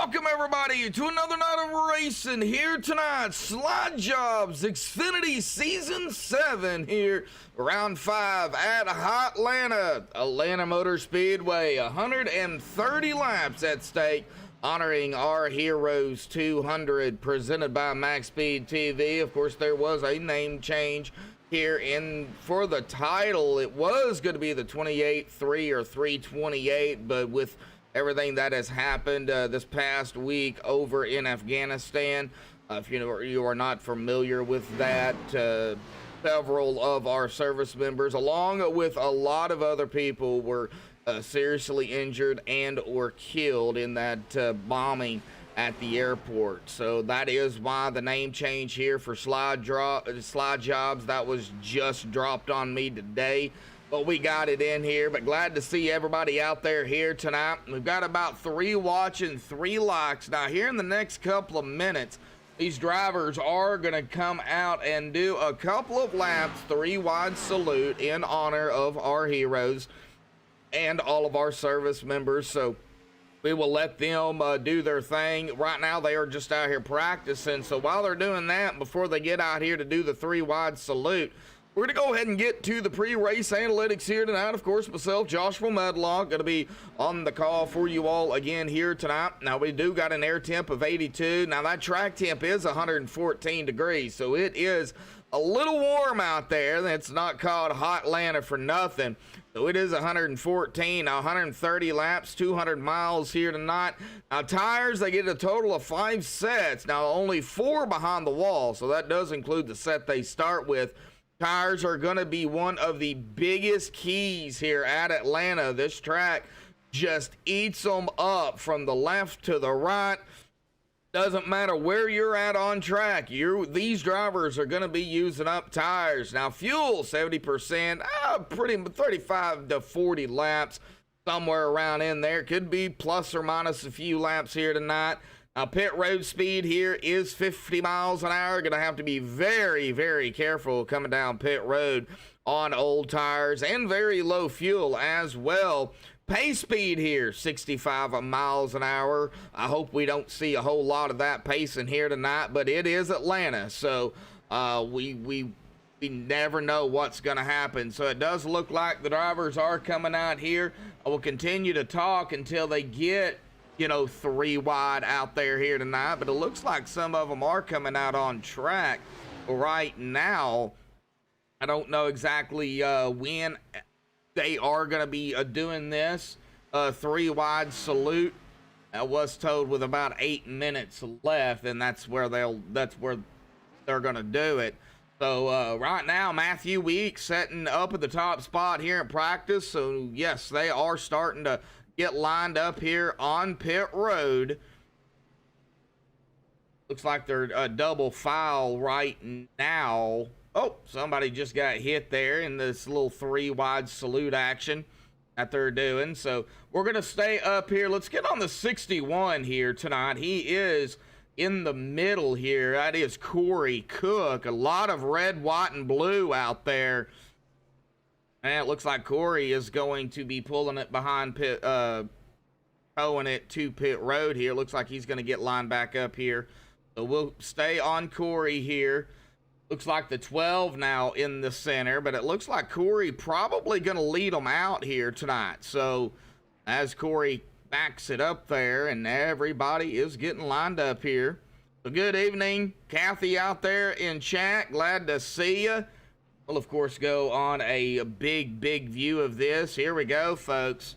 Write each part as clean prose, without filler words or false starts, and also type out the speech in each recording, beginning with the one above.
Welcome everybody to another night of racing here tonight. Slide Jobs Xfinity Season 7 here, round 5 at Atlanta Motor Speedway. 130 laps at stake, honoring our Heroes 200, presented by MaxSpeedTV. Of course, there was a name change here for the title. It was going to be the 28-3 or 328, but with everything that has happened this past week over in Afghanistan, if you are not familiar with that, several of our service members, along with a lot of other people, were seriously injured and or killed in that bombing at the airport. So that is why the name change here for Slide Jobs. That was just dropped on me today, but we got it in here. But glad to see everybody out there here tonight. We've got about 3 watching, 3 likes. Now here in the next couple of minutes, these drivers are going to come out and do a couple of laps, 3 wide salute in honor of our heroes and all of our service members. So we will let them do their thing. Right now, they are just out here practicing. So while they're doing that, before they get out here to do the 3 wide salute, we're going to go ahead and get to the pre-race analytics here tonight. Of course, myself, Joshua Medlock, going to be on the call for you all again here tonight. Now, we do got an air temp of 82. Now, that track temp is 114 degrees, so it is a little warm out there. It's not called Hot Atlanta for nothing. So it is 114, now 130 laps, 200 miles here tonight. Now tires, they get a total of 5 sets. Now only 4 behind the wall, so that does include the set they start with. Tires are going to be one of the biggest keys here at Atlanta. This track just eats them up from the left to the right. Doesn't matter where you're at on track, these drivers are going to be using up tires. Now fuel, 70%, pretty 35 to 40 laps, somewhere around in there. Could be plus or minus a few laps here tonight. Now pit road speed here is 50 miles an hour. Going to have to be very, very careful coming down pit road on old tires, and very low fuel as well. Pace speed here, 65 miles an hour. I hope we don't see a whole lot of that pacing here tonight, but it is Atlanta, so we never know what's going to happen. So it does look like the drivers are coming out here. I will continue to talk until they get, 3 wide out there here tonight, but it looks like some of them are coming out on track right now. I don't know exactly when they are going to be doing this 3 wide salute. I was told with about 8 minutes left, and that's where they're going to do it. So right now, Matthew Weeks setting up at the top spot here in practice. So yes, they are starting to get lined up here on pit road. Looks like they're a double file right now. Oh, somebody just got hit there in this little 3 wide salute action that they're doing. So we're going to stay up here. Let's get on the 61 here tonight. He is in the middle here. That is Corey Cook. A lot of red, white, and blue out there. And it looks like Corey is going to be pulling it behind pit, towing it to pit road here. Looks like he's going to get lined back up here. So we'll stay on Corey here. Looks like the 12 now in the center, but it looks like Corey probably going to lead them out here tonight. So as Corey backs it up there, and everybody is getting lined up here. So good evening, Kathy out there in chat. Glad to see you. We'll, of course, go on a big view of this. Here we go, folks.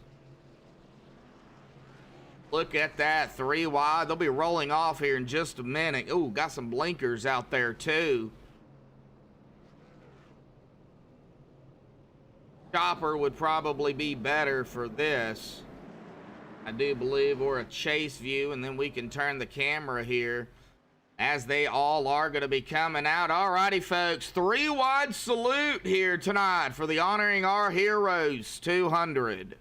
Look at that, 3 wide. They'll be rolling off here in just a minute. Ooh, got some blinkers out there, too. Chopper would probably be better for this, I do believe, or a chase view, and then we can turn the camera here as they all are going to be coming out. Alrighty, folks, 3 wide salute here tonight for the Honoring Our Heroes 200.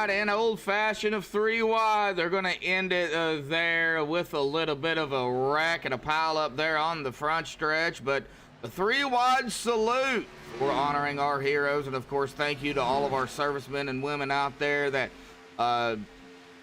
wide and old fashioned of 3 wide. They're going to end it there with a little bit of a wreck and a pile up there on the front stretch. But the 3 wide salute. We're honoring our heroes. And of course, thank you to all of our servicemen and women out there that,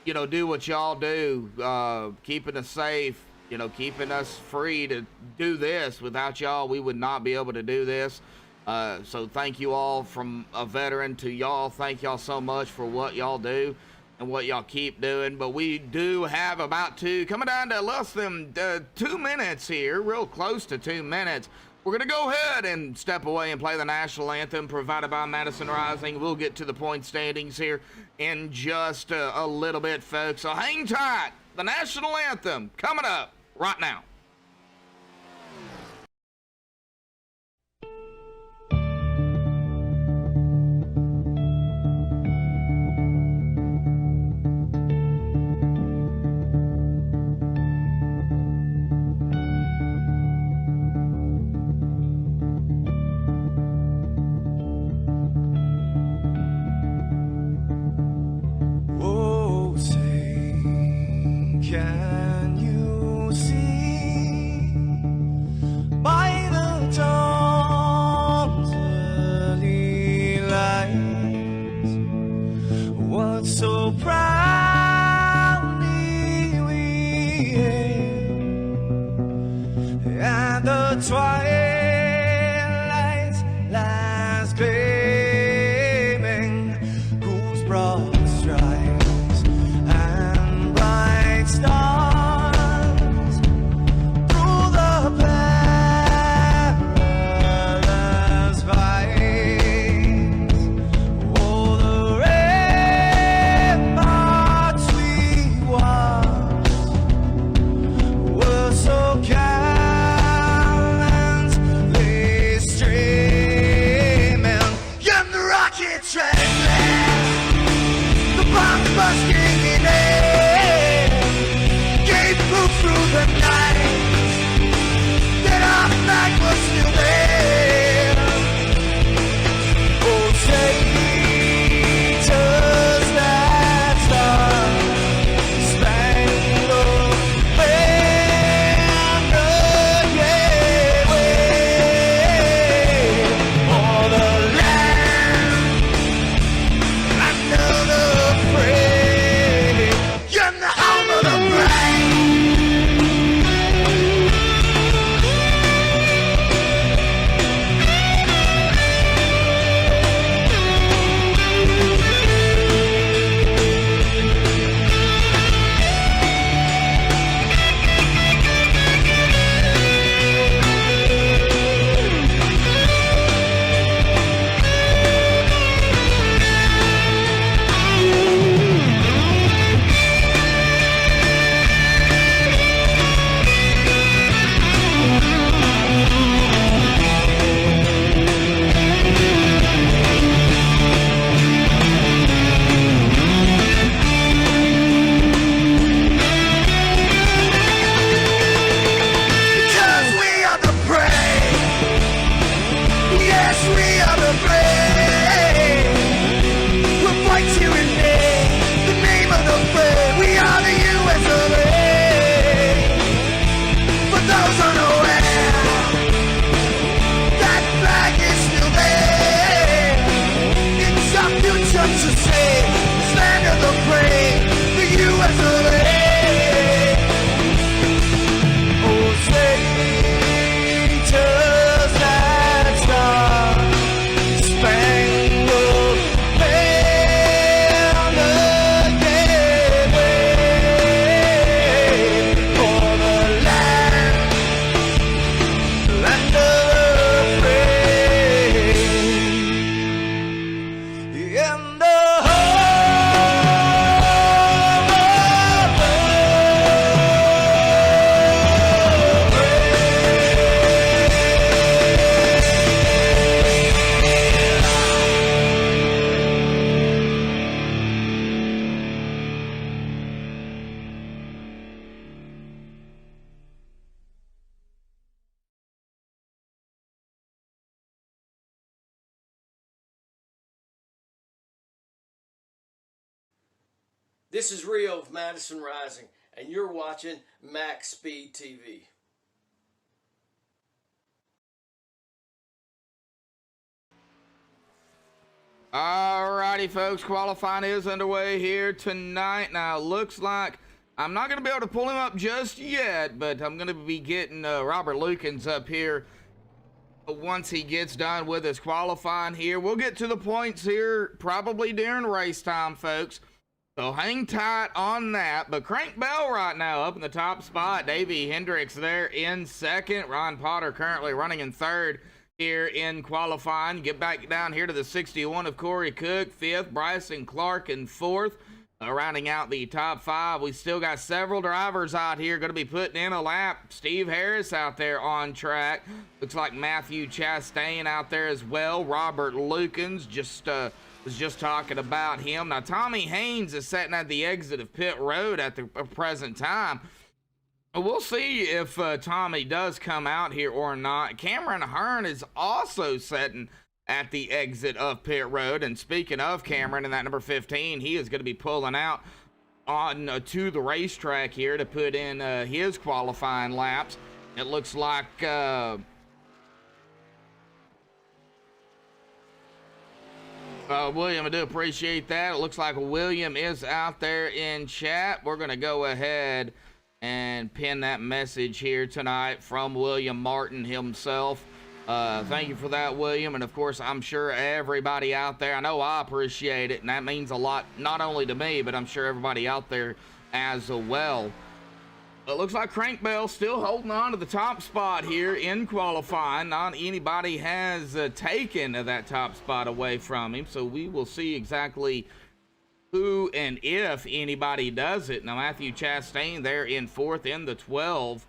you know, do what y'all do, keeping us safe, you know, keeping us free to do this. Without y'all, we would not be able to do this. So thank you all, from a veteran to y'all. Thank y'all so much for what y'all do and what y'all keep doing. But we do have about coming down to less than 2 minutes here, real close to 2 minutes. We're going to go ahead and step away and play the national anthem provided by Madison Rising. We'll get to the point standings here in just a little bit, folks. So hang tight. The national anthem coming up right now. Can you see by the dawn's early light what so proudly we hailed at the twilight's last gleaming, whose broad stripes and bright stars through the perilous fight. Oh, the ramparts we watched were so gallantly streaming, and the rockets ran last, the bombs bursting in air, gave proof through the night that our flag was still there. Oh, say does that star-spangled banner yet wave o'er the land under the frame, and the home of the brave. This is Rio of Madison Rising, and you're watching MaxSpeedTV. Alrighty, folks, qualifying is underway here tonight. Now, it looks like I'm not going to be able to pull him up just yet, but I'm going to be getting Robert Lukens up here once he gets done with his qualifying here. We'll get to the points here probably during race time, folks. So hang tight on that. But Crank Bell right now up in the top spot. Davey Hendricks there in second. Ron Potter currently running in third here in qualifying. Get back down here to the 61 of Corey Cook, fifth. Bryson Clark in fourth. Rounding out the top five, we still got several drivers out here going to be putting in a lap. Steve Harris out there on track. Looks like Matthew Chastain out there as well. Robert Lukens was just talking about him. Now, Tommy Haynes is sitting at the exit of pit road at the present time. We'll see if Tommy does come out here or not. Cameron Hearn is also sitting at the exit of pit road. And speaking of Cameron in that number 15, he is going to be pulling out on to the racetrack here to put in his qualifying laps. It looks like William, I do appreciate that. It looks like William is out there in chat. We're going to go ahead and pin that message here tonight from William Martin himself. Thank you for that, William. And of course, I'm sure everybody out there, I know I appreciate it, and that means a lot, not only to me, but I'm sure everybody out there as well. It looks like Crank Bell still holding on to the top spot here in qualifying. Not anybody has taken that top spot away from him, so we will see exactly who and if anybody does it. Now, Matthew Chastain there in fourth in the 12.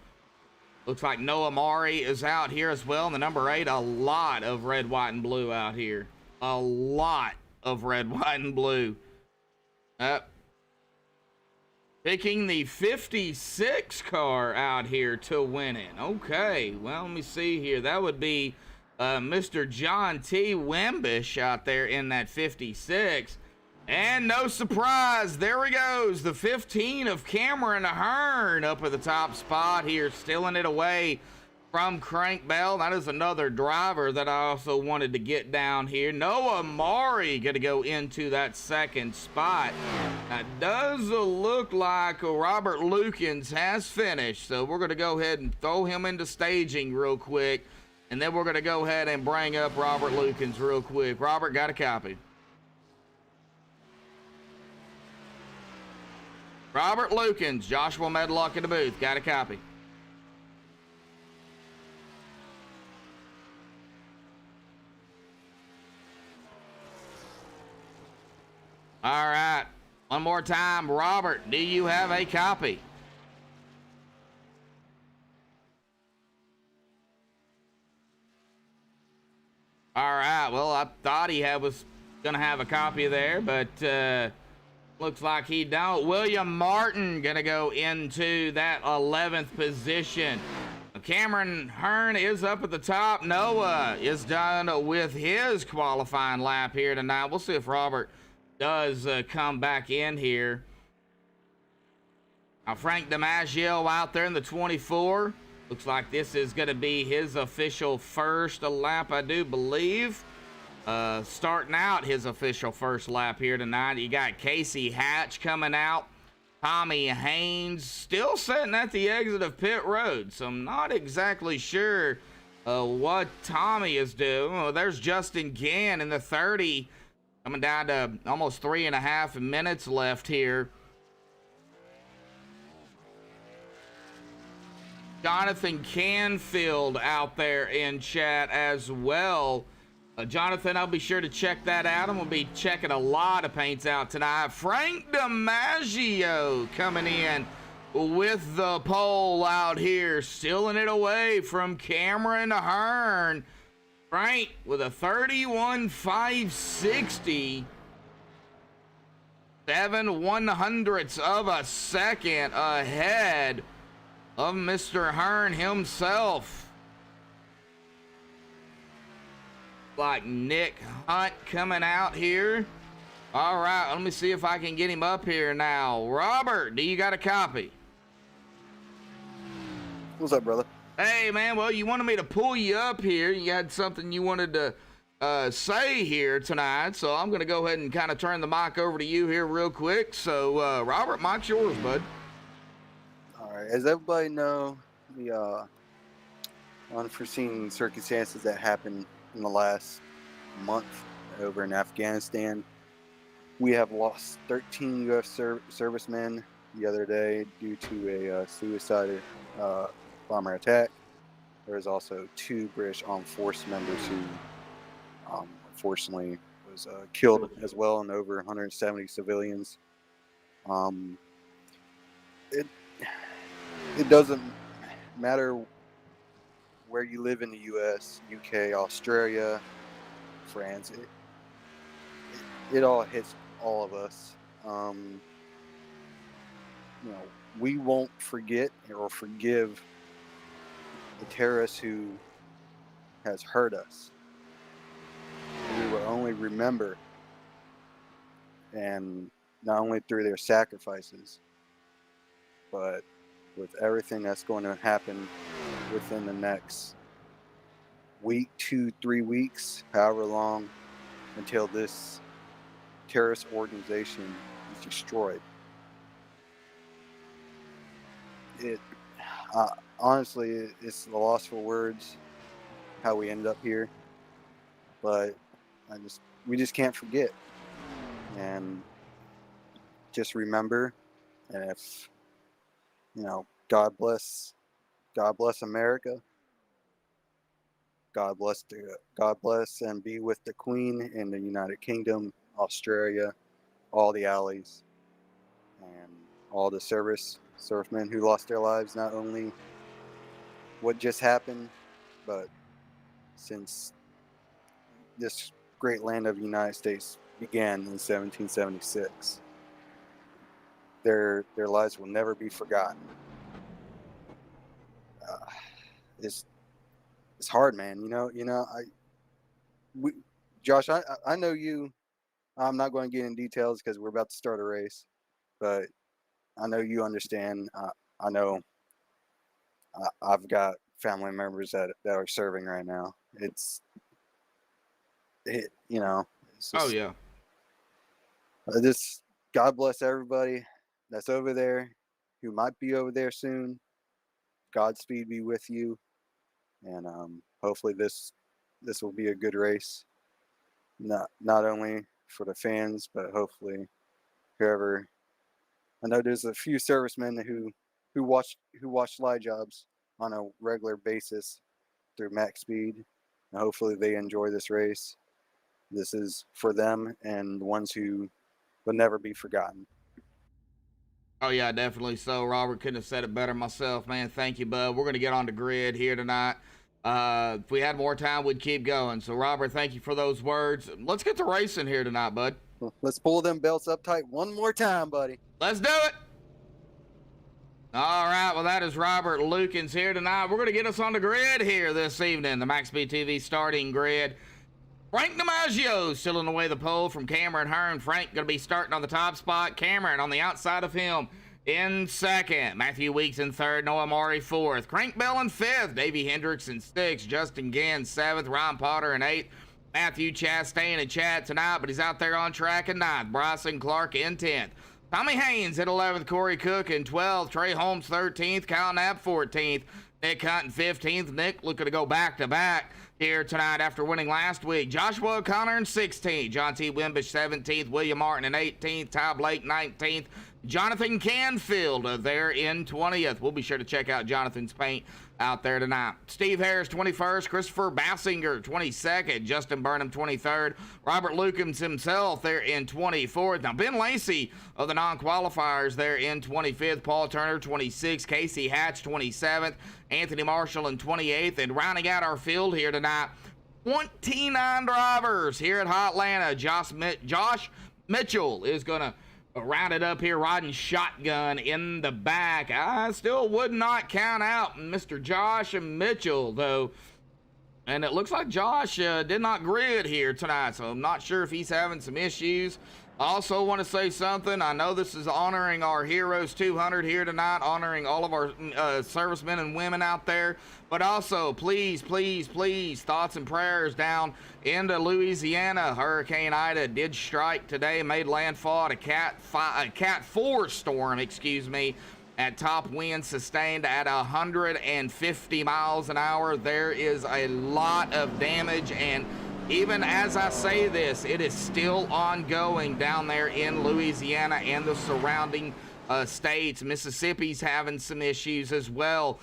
Looks like Noah Mari is out here as well in the number 8. A lot of red, white, and blue out here. A lot of red, white, and blue. Picking the 56 car out here to win it. Okay, well, let me see here. That would be Mr. John T. Wimbish out there in that 56. And no surprise, there he goes. The 15 of Cameron Hearn up at the top spot here, stealing it away from Crank Bell. That is another driver that I also wanted to get down here. Noah Mari going to go into that second spot. Now, it does look like Robert Lukens has finished, so we're going to go ahead and throw him into staging real quick, and then we're going to go ahead and bring up Robert Lukens real quick. Robert, got a copy? Robert Lukens, Joshua Medlock in the booth. Got a copy? All right. One more time. Robert, do you have a copy? All right. Well, I thought he was going to have a copy there, but looks like he don't. William Martin going to go into that 11th position. Cameron Hearn is up at the top. Noah is done with his qualifying lap here tonight. We'll see if Robert does come back in here. Now, Frank DiMaggio out there in the 24. Looks like this is going to be his official first lap, I do believe. Starting out his official first lap here tonight. You got Casey Hatch coming out. Tommy Haynes still sitting at the exit of pit road, so I'm not exactly sure what Tommy is doing. Oh, there's Justin Gann in the 30, coming down to almost 3.5 minutes left here. Jonathan Canfield out there in chat as well. Jonathan, I'll be sure to check that out. I'm going to be checking a lot of paints out tonight. Frank DiMaggio coming in with the pole out here, stealing it away from Cameron Hearn. Frank with a 31.560. 7/100ths of a second ahead of Mr. Hearn himself. Like Nick Hunt coming out here All right, let me see if I can get him up here now. Robert, do you got a copy? What's up, brother? Hey, man, well, you wanted me to pull you up here. You had something you wanted to say here tonight, so I'm going to go ahead and kind of turn the mic over to you here real quick. So, Robert, mic's yours, bud. All right. As everybody know, the unforeseen circumstances that happened in the last month over in Afghanistan, we have lost 13 U.S. servicemen the other day due to a suicide bomber attack. There was also 2 British Armed Force members who unfortunately was killed as well, and over 170 civilians. It doesn't matter where you live in the U.S., UK, Australia, France. It all hits all of us. We won't forget or forgive the terrorist who has hurt us. We will only remember, and not only through their sacrifices, but with everything that's going to happen within the next week, 2-3 weeks, however long, until this terrorist organization is destroyed. Honestly, it's the loss for words how we ended up here, but we just can't forget, and just remember. And if God bless America. God bless and be with the Queen in the United Kingdom, Australia, all the allies, and all the servicemen who lost their lives, not only what just happened, but since this great land of the United States began in 1776. Their lives will never be forgotten. It's hard, man. Josh, I know you. I'm not going to get in details because we're about to start a race, but I know you understand. I know I've got family members that are serving right now. It's just, Oh, yeah. God bless everybody that's over there, who might be over there soon. Godspeed be with you, and hopefully this will be a good race. Not only for the fans, but hopefully whoever. I know there's a few servicemen who watch live jobs on a regular basis through MaxSpeed, and hopefully they enjoy this race. This is for them and the ones who will never be forgotten. Oh, yeah, definitely so. Robert, couldn't have said it better myself, man. Thank you, bud. We're going to get on the grid here tonight. If we had more time, we'd keep going. So, Robert, thank you for those words. Let's get to racing here tonight, bud. Let's pull them belts up tight one more time, buddy. Let's do it. All right, well, that is Robert Lukens here tonight. We're going to get us on the grid here this evening, the MaxSpeedTV starting grid. Frank DiMaggio still in the way of the pole from Cameron Hearn. Frank going to be starting on the top spot. Cameron on the outside of him in second. Matthew Weeks in third. Noah Maury fourth. Crank Bell in fifth. Davey Hendricks in sixth. Justin Ginn seventh. Ryan Potter in eighth. Matthew Chastain in chat tonight, but he's out there on track in ninth. Bryson Clark in 10th. Tommy Haynes at 11th. Corey Cook in 12th. Trey Holmes 13th. Kyle Knapp 14th. Nick Hunt in 15th. Nick looking to go back-to-back here tonight after winning last week. Joshua O'Connor in 16th. John T. Wimbish 17th. William Martin in 18th. Ty Blake 19th. Jonathan Canfield there in 20th. We'll be sure to check out Jonathan's paint out there tonight. Steve Harris 21st. Christopher Bassinger 22nd. Justin Burnham 23rd. Robert Lukens himself there in 24th. Now Ben Lacey of the non-qualifiers there in 25th. Paul Turner 26th. Casey Hatch 27th. Anthony Marshall in 28th. And rounding out our field here tonight, 29 drivers here at Hotlanta. Josh Mitchell is going to round it up here, riding shotgun in the back. I still would not count out Mr. Josh Mitchell, though. And it looks like Josh did not grid here tonight, so I'm not sure if he's having some issues I also want to say something. I know this is honoring our Heroes 200 here tonight, honoring all of our servicemen and women out there. But also, please, please, please, thoughts and prayers down into Louisiana. Hurricane Ida did strike today, made landfall at a Cat 4 storm, excuse me, at top wind sustained at 150 miles an hour. There is a lot of damage, and even as I say this, it is still ongoing down there in Louisiana and the surrounding states. Mississippi's having some issues as well,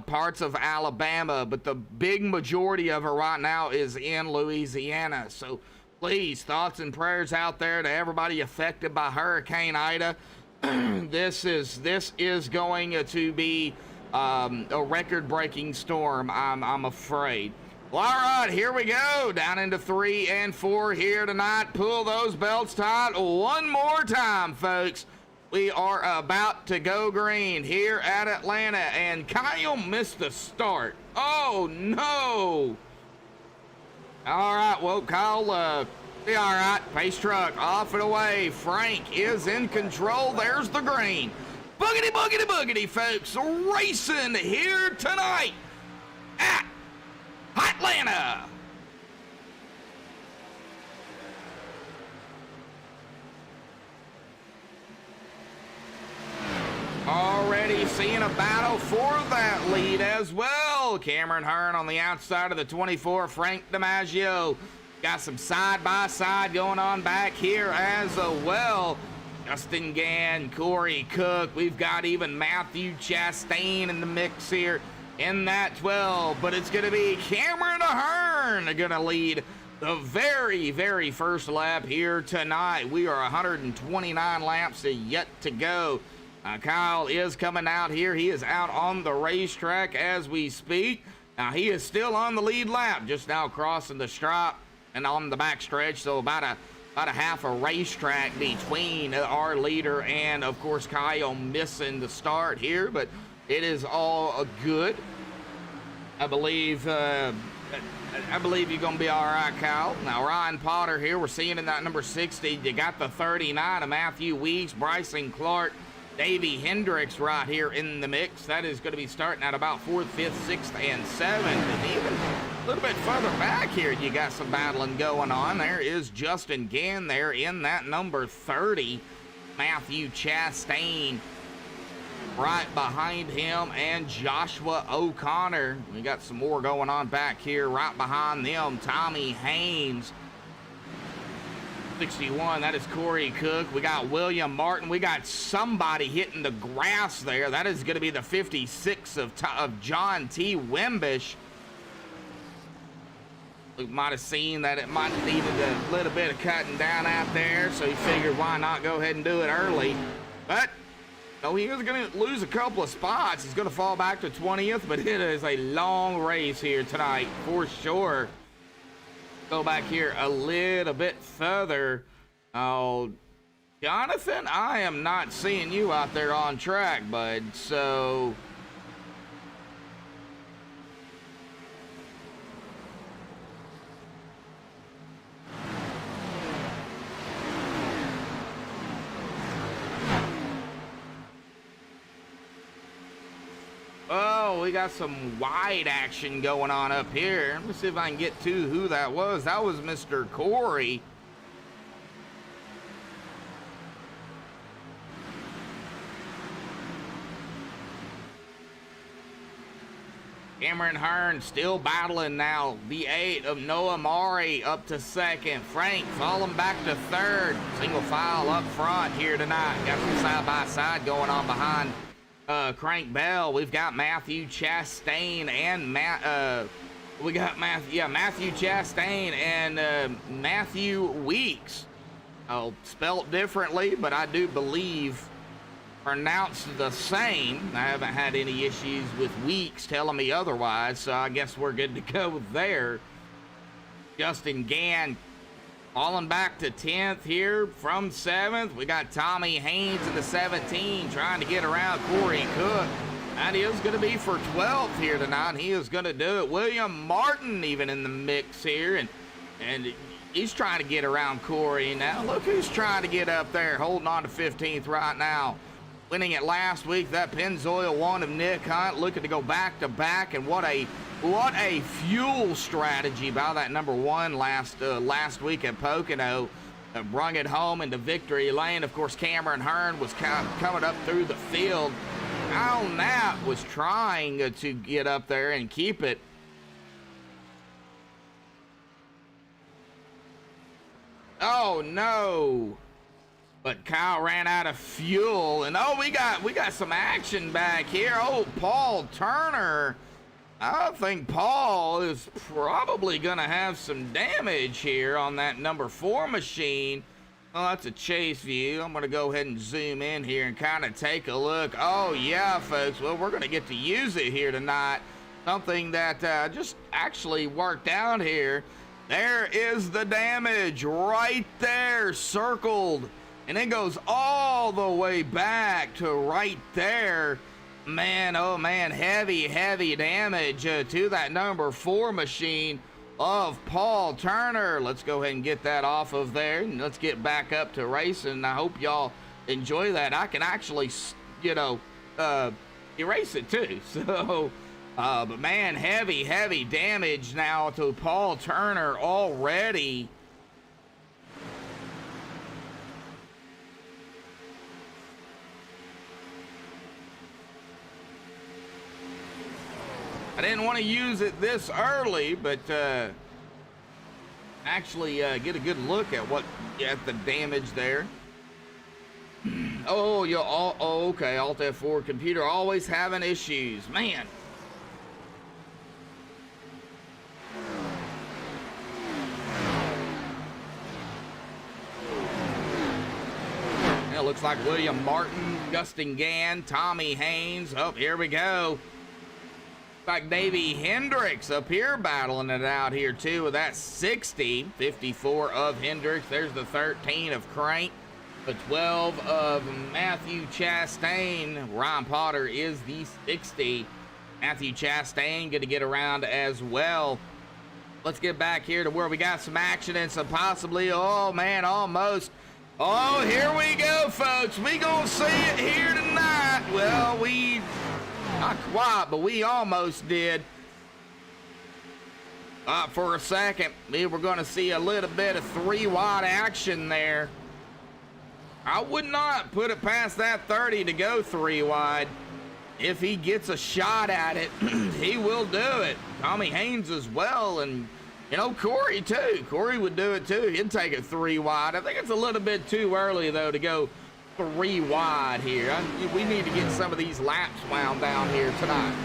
parts of Alabama, but the big majority of it right now is in Louisiana. So please, thoughts and prayers out there to everybody affected by Hurricane Ida. This is going to be a record-breaking storm, I'm afraid. Well, all right, here we go. Down into 3 and 4 here tonight. Pull those belts tight one more time, folks. We are about to go green here at Atlanta, and Kyle missed the start. Oh, no. All right, well, Kyle, be all right. Pace truck off and away. Frank is in control. There's the green. Boogity, boogity, boogity, folks. Racing here tonight at Atlanta. Already seeing a battle for that lead as well. Cameron Hearn on the outside of the 24. Frank DiMaggio got some side-by-side going on back here as well. Justin Gann, Corey Cook. We've got even Matthew Chastain in the mix here in that 12, but it's going to be Cameron Hearn going to lead the very, very first lap here tonight. We are 129 laps yet to go. Kyle is coming out here. He is out on the racetrack as we speak. Now, he is still on the lead lap, just now crossing the stripe and on the back stretch, so about a half a racetrack between our leader and, of course, Kyle missing the start here, but it is all good. I believe you're going to be all right, Kyle. Now, Ryan Potter here, we're seeing in that number 60. You got the 39 of Matthew Weeks, Bryson Clark, Davey Hendricks right here in the mix. That is going to be starting at about 4th, 5th, 6th, and 7th. And even a little bit further back here, you got some battling going on. There is Justin Gann there in that number 30. Matthew Chastain right behind him, and Joshua O'Connor. We got some more going on back here right behind them. Tommy Haynes, 61, that is Corey Cook. We got William Martin. We got somebody hitting the grass there. That is going to be the 56 of John T. Wimbish. We might have seen that it might have needed a little bit of cutting down out there, so he figured why not go ahead and do it early. But no, he is going to lose a couple of spots. He's going to fall back to 20th, but it is a long race here tonight for sure. Go back here a little bit further. Oh, Jonathan, I am not seeing you out there on track, bud. So oh, we got some wide action going on up here. Let me see if I can get to who that was. That was Mr. Corey. Cameron Hearn still battling now. The 8 of Noah Maury up to 2nd. Frank falling back to 3rd. Single file up front here tonight. Got some side-by-side going on behind Crank Bell. We've got Matthew Chastain and Matthew Chastain and Matthew Weeks. Oh, spelt differently, but I do believe pronounced the same. I haven't had any issues with Weeks telling me otherwise, so I guess we're good to go there. Justin Gann falling back to 10th here from 7th. We got Tommy Haynes in the 17 trying to get around Corey Cook. That is going to be for 12th here tonight. He is going to do it. William Martin even in the mix here. And He's trying to get around Corey now. Look who's trying to get up there, holding on to 15th right now. Winning it last week, that Pennzoil one of Nick Hunt, looking to go back to back, and what a fuel strategy by that number one last week at Pocono. Brung it home into victory lane. Of course, Cameron Hearn was coming up through the field. Al Knapp was trying to get up there and keep it. Oh no! But Kyle ran out of fuel, and oh, we got some action back here. Oh, Paul Turner. I think Paul is probably gonna have some damage here on that number 4 machine. Oh, that's a chase view. I'm gonna go ahead and zoom in here and kind of take a look. Oh yeah, folks. Well, we're gonna get to use it here tonight. Something that just actually worked out here. There is the damage right there, circled, and it goes all the way back to right there. Man, oh man, heavy damage to that number 4 machine of Paul Turner. Let's go ahead and get that off of there, and let's get back up to racing. I hope y'all enjoy that. I can actually, you know, erase it too. So, but man, heavy damage now to Paul Turner already. I didn't want to use it this early, but actually get a good look at the damage there. Oh, okay. Alt F4 computer always having issues, man. It looks like William Martin, Gustin Gann, Tommy Haynes. Oh, here we go. Like Davey Hendricks up here battling it out here too with that 60. 54 of Hendricks. There's the 13 of Crank. The 12 of Matthew Chastain. Ryan Potter is the 60. Matthew Chastain going to get around as well. Let's get back here to where we got some action and some possibly, oh man, almost. Oh, here we go, folks. We gonna see it here tonight. Well, we... not quite, but we almost did. For a second, we were going to see a little bit of 3-wide action there. I would not put it past that 30 to go 3-wide. If he gets a shot at it, he will do it. Tommy Haynes as well, and, you know, Corey too. Corey would do it too. He'd take it 3-wide. I think it's a little bit too early, though, to go 3-wide here. We need to get some of these laps wound down here tonight.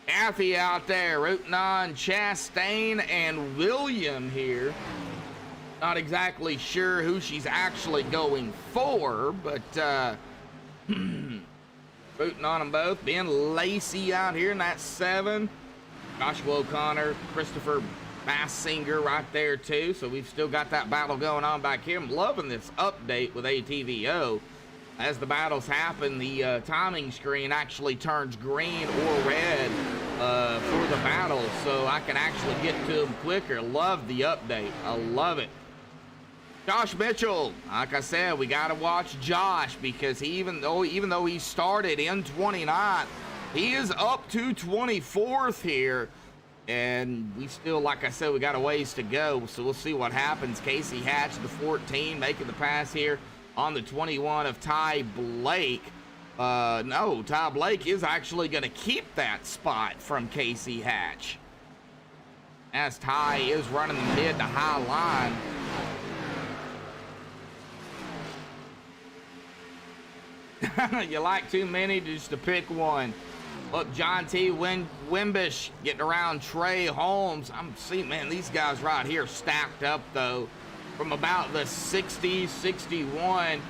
Kathy out there rooting on Chastain and William here. Not exactly sure who she's actually going for, but rooting on them both. Ben Lacey out here in that 7. Joshua O'Connor, Christopher Bassinger right there too. So we've still got that battle going on back here. I'm loving this update with ATVO. As the battles happen, the timing screen actually turns green or red for the battle, so I can actually get to them quicker. Love the update. I love it. Josh Mitchell, like I said, we got to watch Josh because even though he started in 29th, he is up to 24th here. And we still, like I said, we got a ways to go, so we'll see what happens. Casey Hatch, the 14, making the pass here on the 21 of Ty Blake. No, Ty Blake is actually going to keep that spot from Casey Hatch, as Ty is running the mid to high line. You like too many just to pick one. Look, John T. Wimbish getting around Trey Holmes. I'm seeing, man, these guys right here stacked up, though, from about the 60, 61.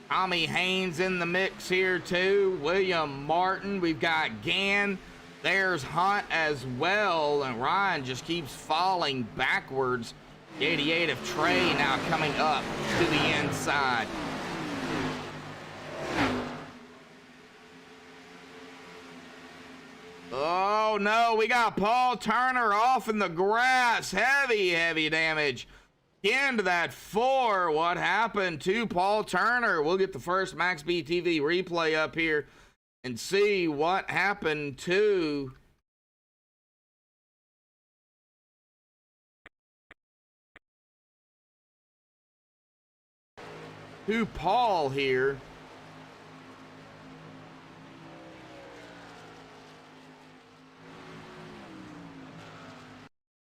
Tommy Haynes in the mix here, too. William Martin. We've got Gann. There's Hunt as well. And Ryan just keeps falling backwards. The 88 of Trey now coming up to the inside. Oh, no, we got Paul Turner off in the grass. Heavy damage into that 4. What happened to Paul Turner? We'll get the first MaxSpeedTV replay up here and see what happened to Paul here.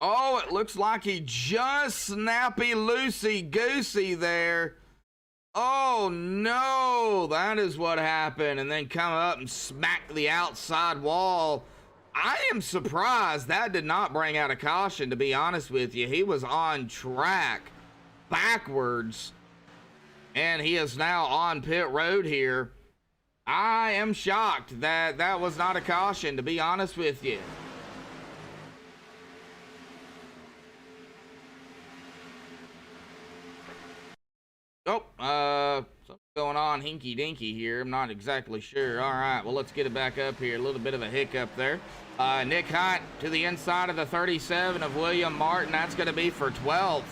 Oh, it looks like he just snappy loosey-goosey there. Oh, no, that is what happened. And then come up and smack the outside wall. I am surprised that did not bring out a caution, to be honest with you. He was on track backwards, and he is now on pit road here. I am shocked that that was not a caution, to be honest with you. Oh, something going on hinky dinky here. I'm not exactly sure. All right, well, let's get it back up here. A little bit of a hiccup there. Nick Hunt to the inside of the 37 of William Martin. That's going to be for 12th.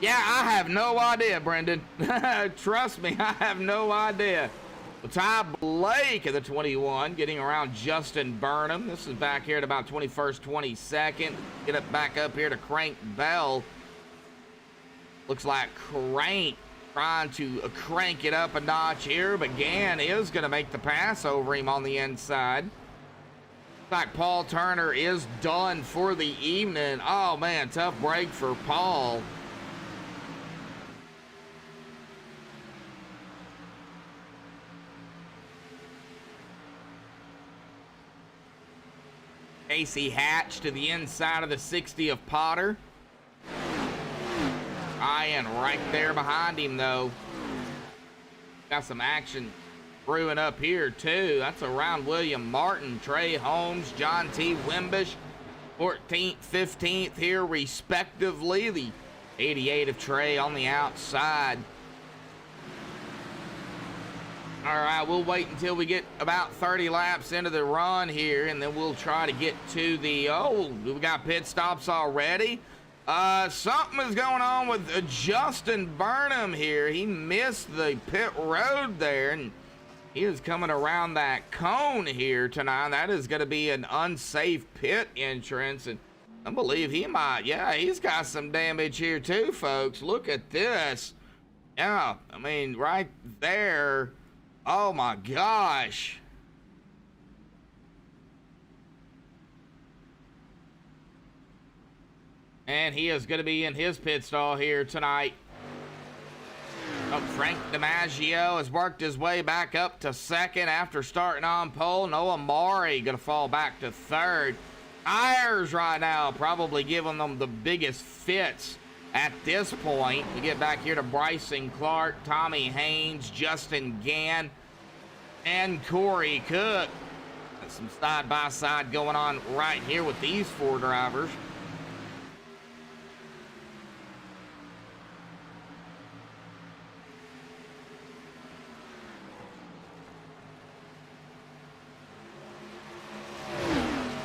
Yeah, I have no idea, Brendan. Trust me, I have no idea. Well, Ty Blake of the 21 getting around Justin Burnham. This is back here at about 21st, 22nd. Get it back up here to Crank Bell. Looks like Crank trying to crank it up a notch here, but Gann is going to make the pass over him on the inside. Looks like Paul Turner is done for the evening. Oh, man, tough break for Paul. Casey Hatch to the inside of the 60 of Potter. Ryan right there behind him, though. Got some action brewing up here, too. That's around William Martin, Trey Holmes, John T. Wimbish, 14th, 15th here, respectively. The 88 of Trey on the outside. All right, we'll wait until we get about 30 laps into the run here, and then we'll try to get to the, oh, we got pit stops already. Something is going on with Justin Burnham here. He missed the pit road there, and he is coming around that cone here tonight. That is going to be an unsafe pit entrance, and I believe he might, yeah, he's got some damage here too, folks. Look at this. Yeah, I mean, right there. Oh my gosh. And he is going to be in his pit stall here tonight. Oh, Frank DiMaggio has worked his way back up to second after starting on pole. Noah Maury going to fall back to third. Tires right now probably giving them the biggest fits at this point. We get back here to Bryson Clark, Tommy Haynes, Justin Gann, and Corey Cook. There's some side-by-side going on right here with these four drivers.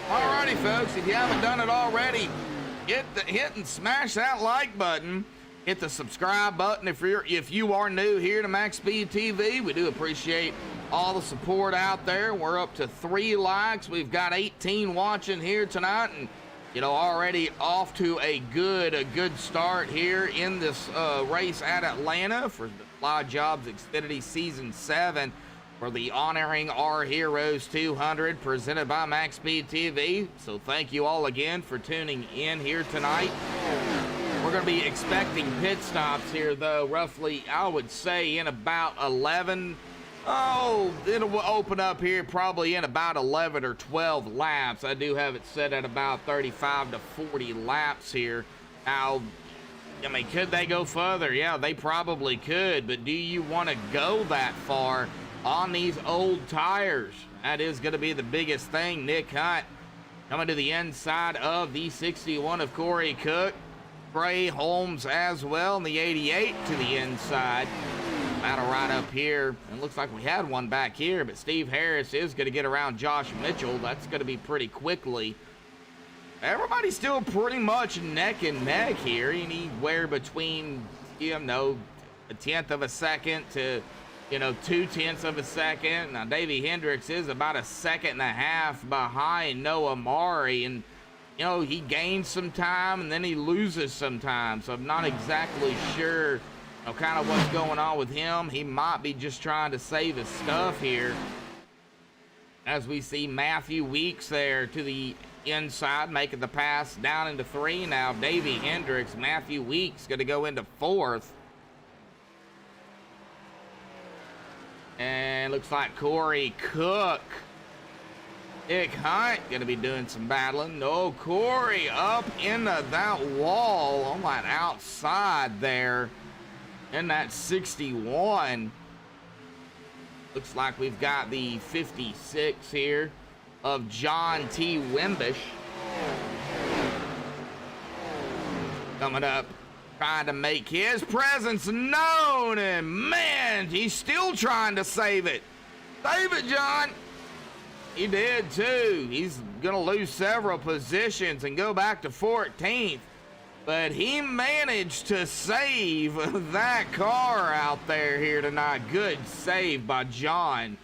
Alrighty, folks, if you haven't done it already, hit and smash that like button. Hit the subscribe button if you are new here to MaxSpeedTV. We do appreciate all the support out there. We're up to 3 likes. We've got 18 watching here tonight, and you know, already off to a good start here in this race at Atlanta for the Fly Jobs Xfinity Season 7 for the Honoring Our Heroes 200 presented by MaxSpeedTV. So thank you all again for tuning in here tonight. We're going to be expecting pit stops here, though, roughly, I would say, in about 11. Oh, it'll open up here probably in about 11 or 12 laps. I do have it set at about 35 to 40 laps here. Now, I mean, could they go further? Yeah, they probably could, but do you want to go that far on these old tires? That is going to be the biggest thing. Nick Hunt coming to the inside of the 61 of Corey Cook. Trey Holmes as well, and the 88 to the inside. Battle right up here. It looks like we had one back here, but Steve Harris is going to get around Josh Mitchell. That's going to be pretty quickly. Everybody's still pretty much neck and neck here. Anywhere between, a 1/10 of a second to, 2/10 of a second. Now, Davey Hendricks is about a 1.5 behind Noah Mari. And, he gains some time and then he loses some time. So I'm not exactly sure kind of what's going on with him. He might be just trying to save his stuff here. As we see Matthew Weeks there to the inside, making the pass down into 3. Now Davey Hendricks, Matthew Weeks going to go into 4th. And looks like Corey Cook, Dick Hunt going to be doing some battling. No, Corey up into that wall on that outside there. In that 61. Looks like we've got the 56 here of John T. Wimbish. Coming up, trying to make his presence known, and man, he's still trying to save it. Save it, John. He did too. He's gonna lose several positions and go back to 14th. But he managed to save that car out there here tonight. Good save by John.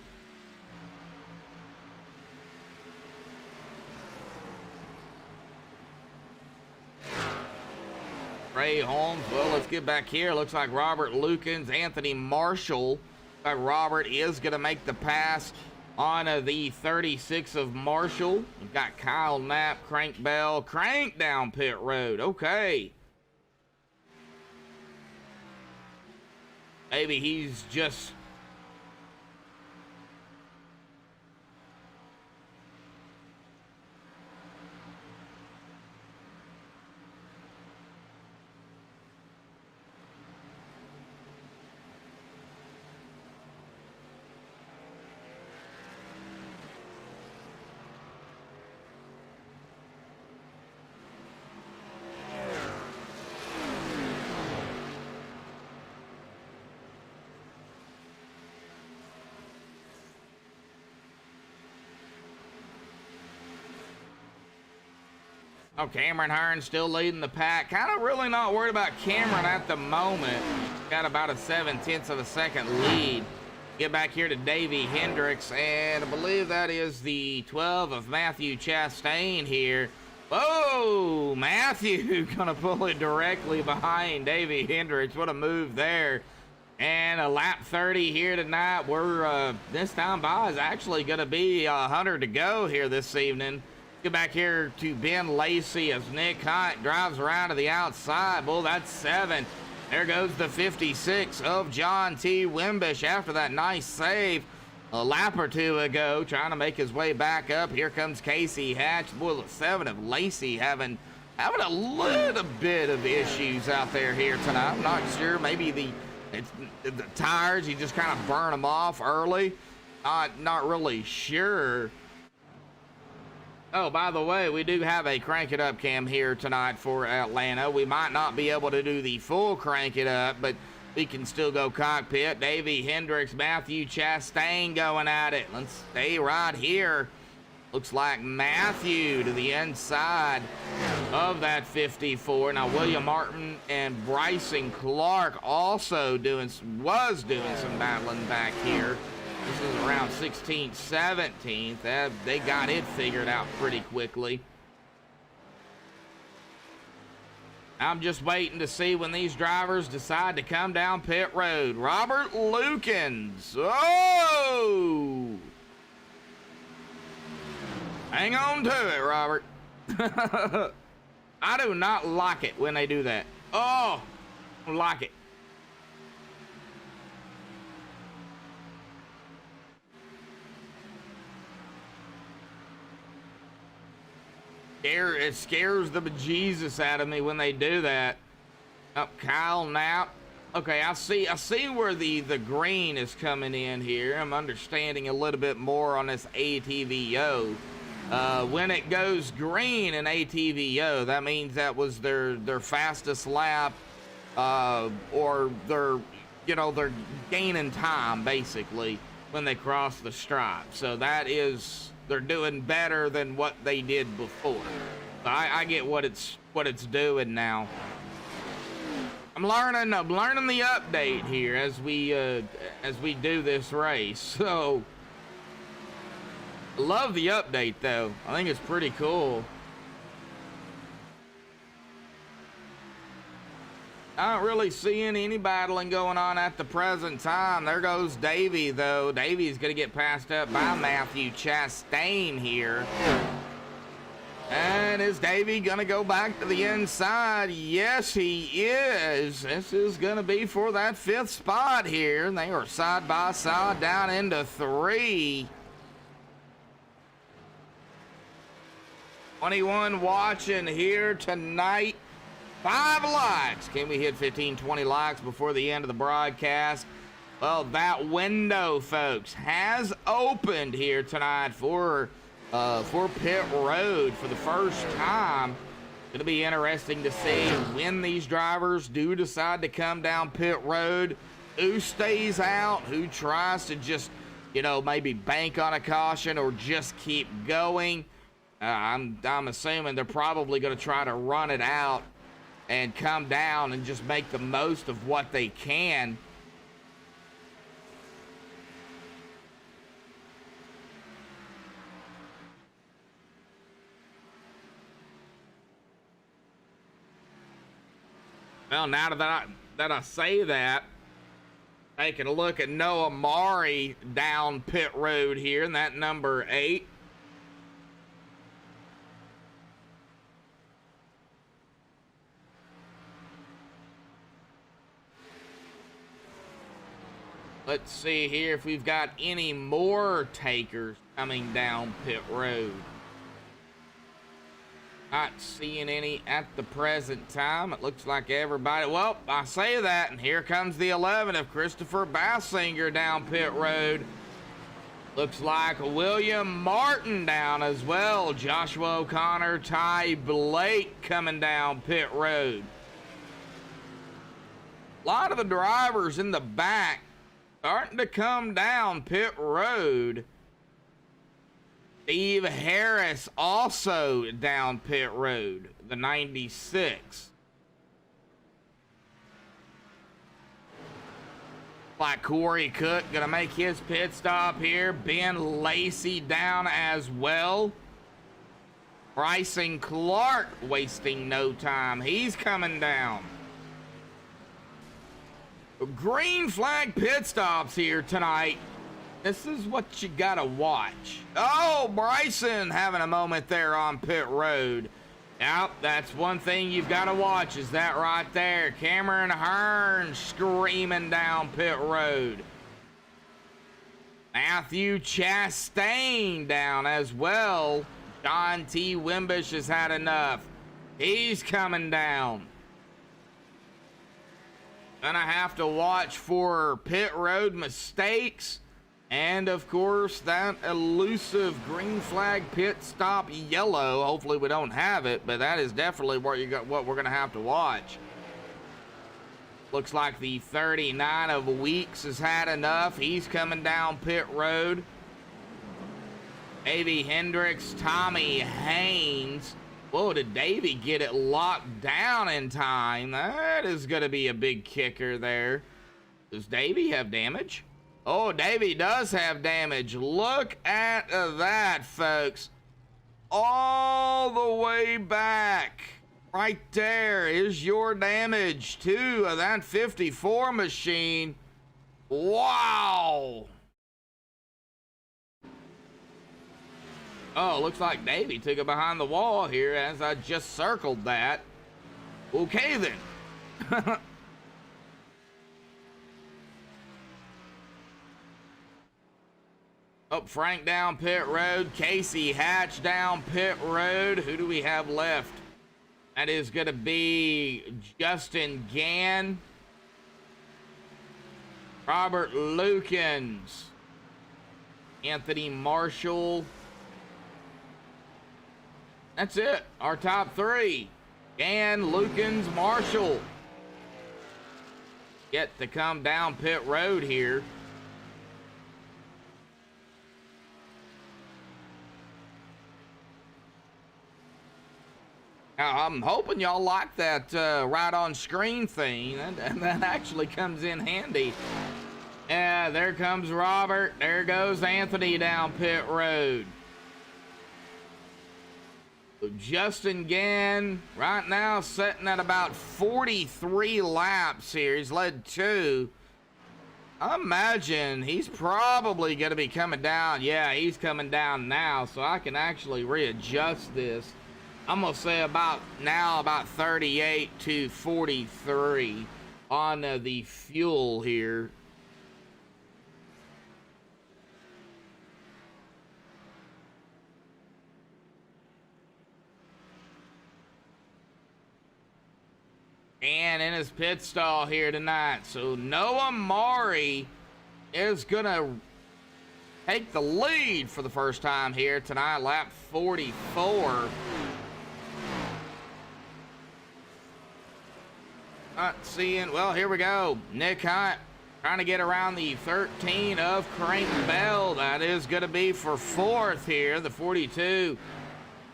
Ray Holmes, well, let's get back here. Looks like Robert Lukens, Anthony Marshall. Robert is going to make the pass on the 36 of Marshall. We've got Kyle Knapp, Crank Bell, Crank down pit road. Okay. Maybe he's just... Oh, Cameron Hearn still leading the pack. Kind of really not worried about Cameron at the moment. Got about a 7/10 of a second lead. Get back here to Davey Hendricks, and I believe that is the 12 of Matthew Chastain here. Oh, Matthew gonna pull it directly behind Davey Hendricks. What a move there. And a lap 30 here tonight. We're this time by is actually gonna be 100 to go here this evening. Get back here to Ben Lacey as Nick Hunt drives around to the outside. Well, that's 7. There goes the 56 of John T. Wimbish after that nice save a lap or two ago, trying to make his way back up. Here comes Casey Hatch. Boy, the 7 of Lacey having a little bit of issues out there here tonight. I'm not sure. Maybe the tires, you just kind of burn them off early. Not really sure. Oh, by the way, we do have a Crank It Up cam here tonight for Atlanta. We might not be able to do the full Crank It Up, but we can still go cockpit. Davey Hendricks, Matthew Chastain going at it. Let's stay right here. Looks like Matthew to the inside of that 54. Now, William Martin and Bryson Clark also was doing some battling back here. This is around 16th, 17th. They got it figured out pretty quickly. I'm just waiting to see when these drivers decide to come down pit road. Robert Lukens. Oh! Hang on to it, Robert. I do not like it when they do that. Oh, I don't like it. It scares the bejesus out of me when they do that. Oh, Kyle Knapp. Okay, I see where the green is coming in here. I'm understanding a little bit more on this ATVO. When it goes green in ATVO, that means that was their fastest lap, or their you know, they're gaining time basically when they cross the stripe. So that is, they're doing better than what they did before. So I get what it's doing now. I'm learning the update here as we do this race. So I love the update though. I think it's pretty cool. I don't really seeing any battling going on at the present time. There goes Davey, though. Davey's going to get passed up by Matthew Chastain here. And is Davey going to go back to the inside? Yes, he is. This is going to be for that 5th spot here. They are side by side down into 3. 21 watching here tonight. 5 likes. Can we hit 15, 20 likes before the end of the broadcast? Well, that window, folks, has opened here tonight for pit road for the first time. Going to be interesting to see when these drivers do decide to come down pit road, who stays out, who tries to just, you know, maybe bank on a caution or just keep going. I'm assuming they're probably going to try to run it out and come down and just make the most of what they can. Well, now that I say that, taking a look at Noah Mari down pit road here, and that number 8. Let's see here if we've got any more takers coming down pit road. Not seeing any at the present time. It looks like everybody, well, I say that, and here comes the 11 of Christopher Bassinger down pit road. Looks like William Martin down as well. Joshua O'Connor, Ty Blake coming down pit road. A lot of the drivers in the back starting to come down pit road. Steve Harris also down pit road, the 96. Like Corey Cook gonna make his pit stop here. Ben Lacey down as well. Bryson Clark wasting no time. He's coming down. Green flag pit stops here tonight. This is what you gotta watch. Oh, Bryson having a moment there on pit road. Yep, that's one thing you've got to watch, is that right there. Cameron Hearn screaming down pit road. Matthew Chastain down as well. John T. Wimbish has had enough. He's coming down. Gonna have to watch for pit road mistakes. And of course, that elusive green flag pit stop yellow. Hopefully we don't have it, but that is definitely what we're gonna have to watch. Looks like the 39 of Weeks has had enough. He's coming down pit road. Davey Hendricks, Tommy Haynes. Whoa, did Davey get it locked down in time? That is gonna be a big kicker there. Does Davey have damage? Oh, Davey does have damage. Look at that, folks. All the way back. Right there is your damage to that 54 machine. Wow. Oh, looks like Davey took it behind the wall here as I just circled that. Okay, then. Oh, Frank down pit road. Casey Hatch down pit road. Who do we have left? That is going to be Justin Gann. Robert Lukens. Anthony Marshall. That's it. Our top 3. Gann, Lukens, Marshall. yet to come down pit road here. Now, I'm hoping y'all like that right on screen thing, and that actually comes in handy. Yeah, there comes Robert. There goes Anthony down pit road. So Justin Gann right now sitting at about 43 laps here. He's led 2. I imagine he's probably going to be coming down. Yeah, he's coming down now, so I can actually readjust this. I'm going to say about 38 to 43 on the fuel here. And in his pit stall here tonight. So Noah Maury is going to take the lead for the first time here tonight, lap 44. Not seeing, well, here we go. Nick Hunt trying to get around the 13 of Crank Bell. That is going to be for 4th here, the 42.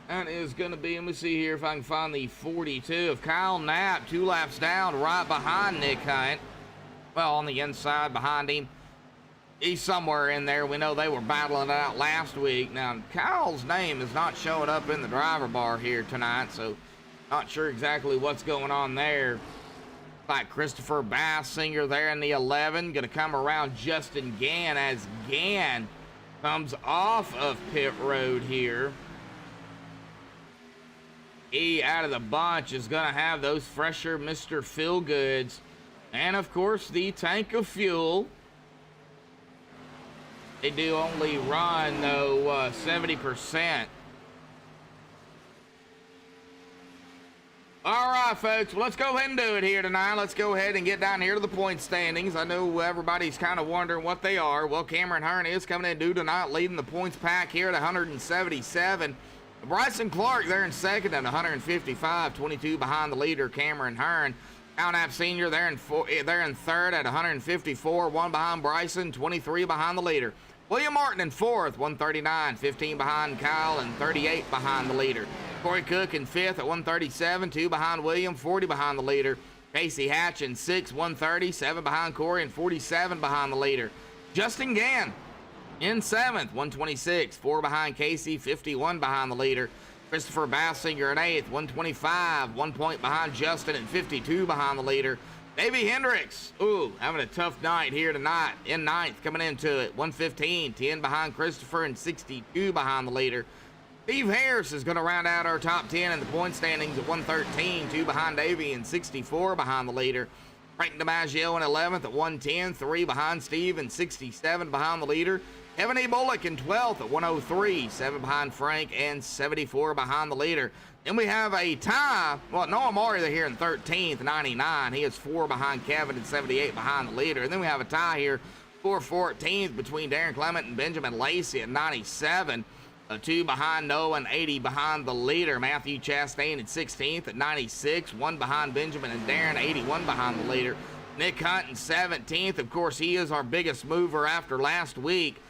That is going to be, let me see here if I can find the 42 of Kyle Knapp, 2 laps down, right behind Nick Hunt. Well, on the inside behind him. He's somewhere in there. We know they were battling it out last week. Now, Kyle's name is not showing up in the driver bar here tonight, so not sure exactly what's going on there. Like Christopher Bassinger there in the 11, going to come around Justin Gann as Gann comes off of pit road here. He, out of the bunch, is going to have those fresher Mr. Feelgoods. And, of course, the tank of fuel. They do only run, though, 70%. All right, folks, well, let's go ahead and do it here tonight. Let's go ahead and get down here to the point standings. I know everybody's kind of wondering what they are. Well, Cameron Hearn is coming in due tonight, leading the points pack here at 177. Bryson Clark there in second at 155, 22 behind the leader, Cameron Hearn. Alnap Sr. they're in third at 154, 1 behind Bryson, 23 behind the leader. William Martin in fourth, 139, 15 behind Kyle, and 38 behind the leader. Corey Cook in fifth at 137, 2 behind William, 40 behind the leader. Casey Hatch in sixth, 130, 7 behind Corey, and 47 behind the leader. Justin Gann in seventh, 126, 4 behind Casey, 51 behind the leader. Christopher Bassinger in eighth, 125, 1 point behind Justin, and 52 behind the leader. Davey Hendricks, having a tough night here tonight, in ninth, coming into it, 115, 10 behind Christopher, and 62 behind the leader. Steve Harris is going to round out our top 10 in the point standings at 113, 2 behind Davey, and 64 behind the leader. Frank DiMaggio in 11th at 110, 3 behind Steve, and 67 behind the leader. Kevin E. Bullock in 12th at 103, 7 behind Frank, and 74 behind the leader. Then we have a tie. Well, Noah Maury here in 13th, 99. He is 4 behind Kevin and 78 behind the leader. And then we have a tie here for 14th between Darren Clement and Benjamin Lacey at 97. 2 behind Noah and 80 behind the leader. Matthew Chastain at 16th at 96. 1 behind Benjamin and Darren, 81 behind the leader. Nick Hunt in 17th. Of course, he is our biggest mover after last week.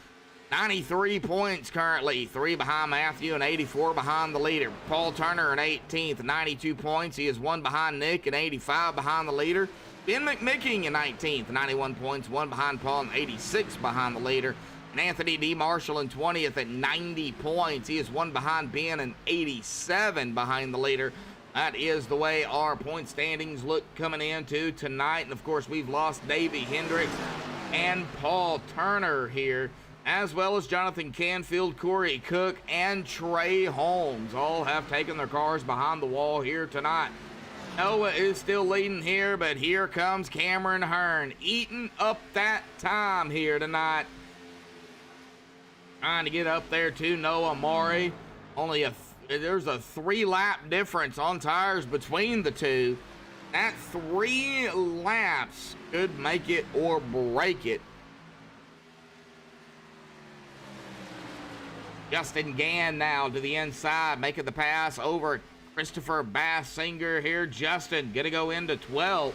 93 points currently, 3 behind Matthew and 84 behind the leader. Paul Turner in 18th, 92 points. He is 1 behind Nick and 85 behind the leader. Ben McMicking in 19th, 91 points, 1 behind Paul and 86 behind the leader. And Anthony D. Marshall in 20th at 90 points. He is 1 behind Ben and 87 behind the leader. That is the way our point standings look coming into tonight. And, of course, we've lost Davey Hendricks and Paul Turner here, as well as Jonathan Canfield, Corey Cook, and Trey Holmes. All have taken their cars behind the wall here tonight. Noah is still leading here, but here comes Cameron Hearn, eating up that time here tonight. Trying to get up there to Noah Maury. There's a 3-lap difference on tires between the two. That 3 laps could make it or break it. Justin Gann now to the inside, making the pass over Christopher Bassinger here. Justin gonna go into 12th.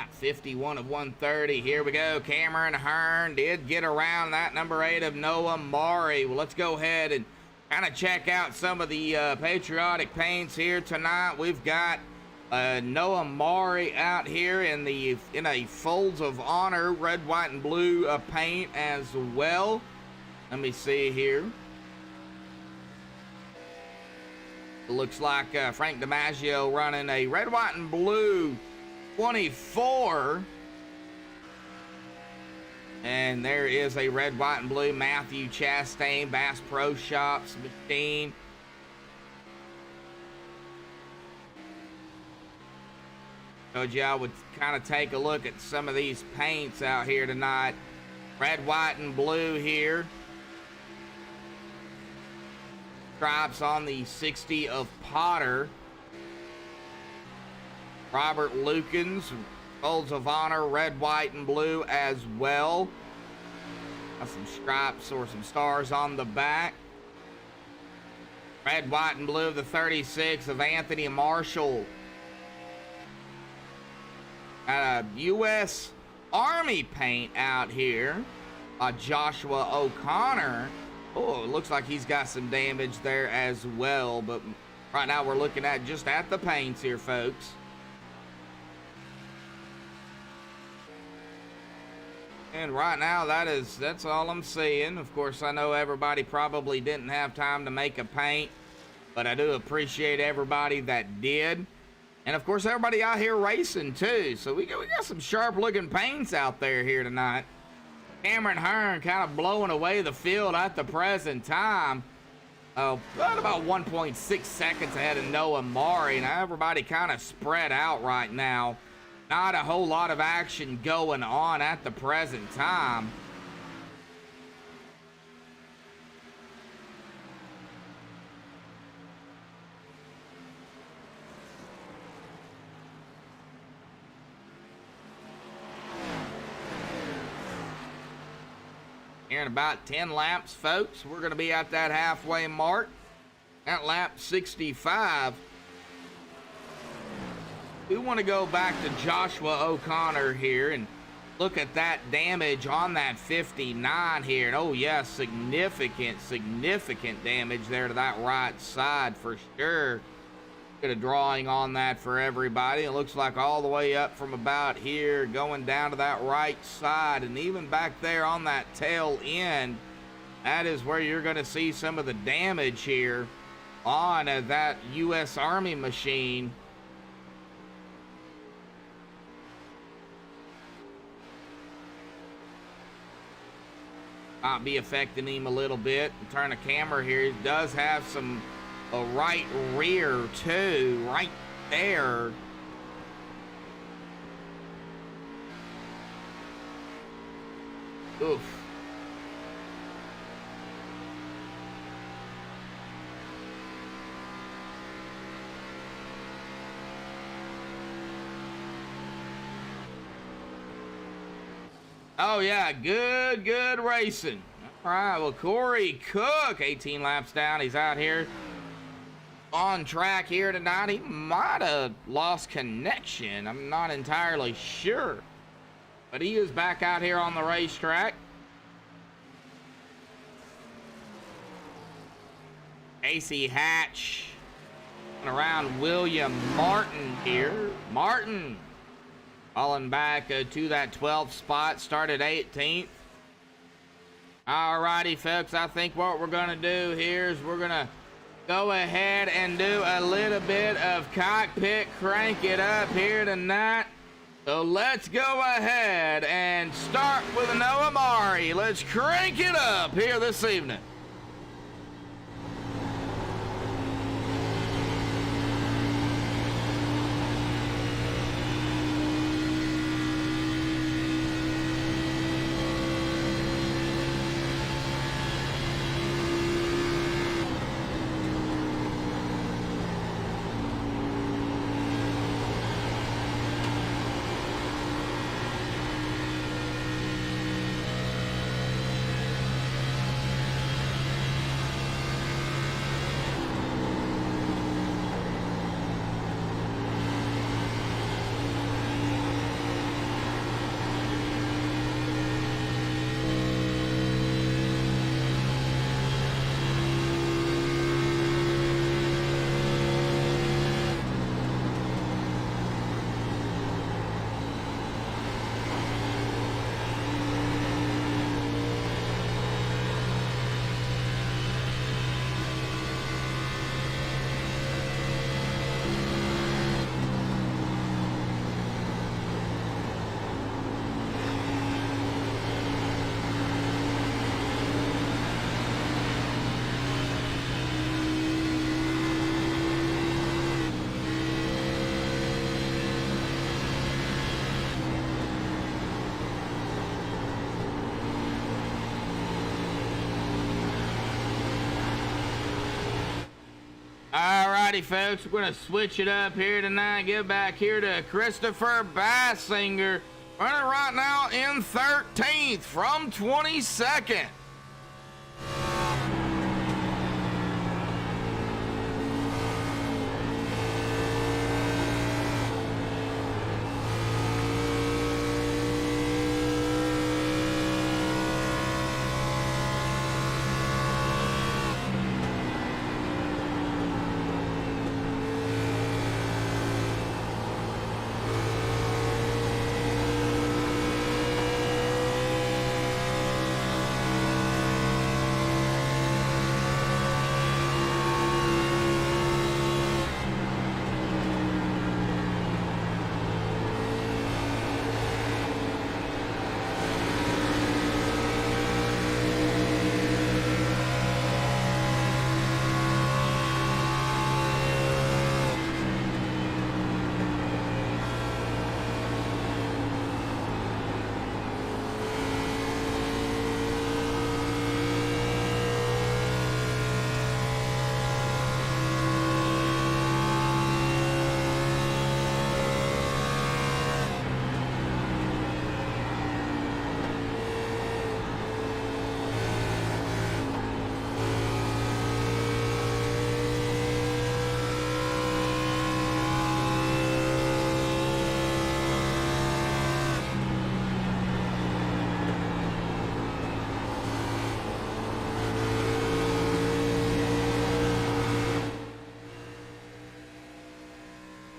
At 51 of 130. Here we go. Cameron Hearn did get around that number 8 of Noah Mari. Well, let's go ahead and kind of check out some of the patriotic paints here tonight. We've got Noah Mari out here in a Folds of Honor red, white, and blue paint as well. Let me see here. It looks like Frank DiMaggio running a red, white, and blue 24. And there is a red, white, and blue Matthew Chastain Bass Pro Shops machine. Told you I would kind of take a look at some of these paints out here tonight. Red, white, and blue here. Stripes on the 60 of Potter. Robert Lukens, Folds of Honor, red, white, and blue as well. Got some stripes or some stars on the back. Red, white, and blue of the 36 of Anthony Marshall. Got a U.S. Army paint out here. Joshua O'Connor. Oh, it looks like he's got some damage there as well. But right now we're looking at just at the paints here, folks. And right now, that's all I'm seeing. Of course, I know everybody probably didn't have time to make a paint, but I do appreciate everybody that did. And of course, everybody out here racing too. So we got some sharp looking paints out there here tonight. Cameron Hearn kind of blowing away the field at the present time. About 1.6 seconds ahead of Noah Mari. Now everybody kind of spread out right now. Not a whole lot of action going on at the present time. Here in about 10 laps, folks, we're going to be at that halfway mark. At lap 65. We want to go back to Joshua O'Connor here and look at that damage on that 59 here. And oh yeah, significant damage there to that right side for sure. Get a drawing on that for everybody. It looks like all the way up from about here going down to that right side, and even back there on that tail end, that is where you're going to see some of the damage here on that U.S. Army machine. Might be affecting him a little bit. Turn the camera here. He does have a right rear too, right there. Oof. Oh yeah, good racing. All right, well, Corey Cook, 18 laps down. He's out here on track here tonight. He might have lost connection. I'm not entirely sure, but he is back out here on the racetrack. AC Hatch around William Martin here. Martin falling back to that 12th spot, started 18th. Alrighty, folks, I think what we're gonna do here is we're gonna go ahead and do a little bit of cockpit crank it up here tonight. So let's go ahead and start with Noah Mari. Let's crank it up here this evening. righty, folks, we're gonna switch it up here tonight. Get back here to Christopher Bassinger, running right now in 13th from 22nd.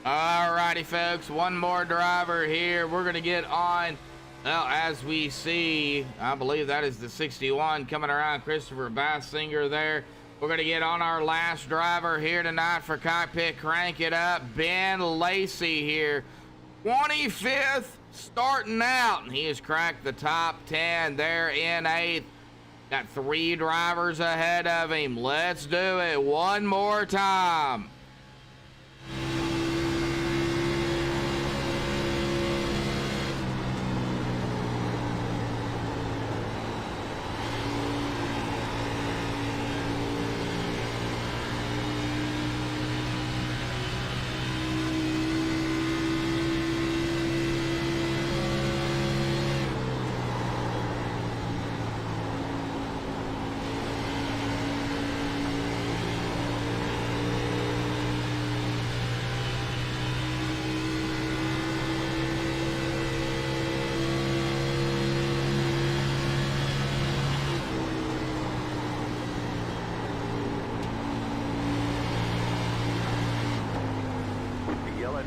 Alrighty, folks, one more driver here. We're gonna get on, well, as we see, I believe that is the 61 coming around Christopher Bassinger there. We're gonna get on our last driver here tonight for Cockpit Crank It Up, Ben Lacey here, 25th starting out, and he has cracked the top 10 there in 8th. Got 3 drivers ahead of him. Let's do it one more time.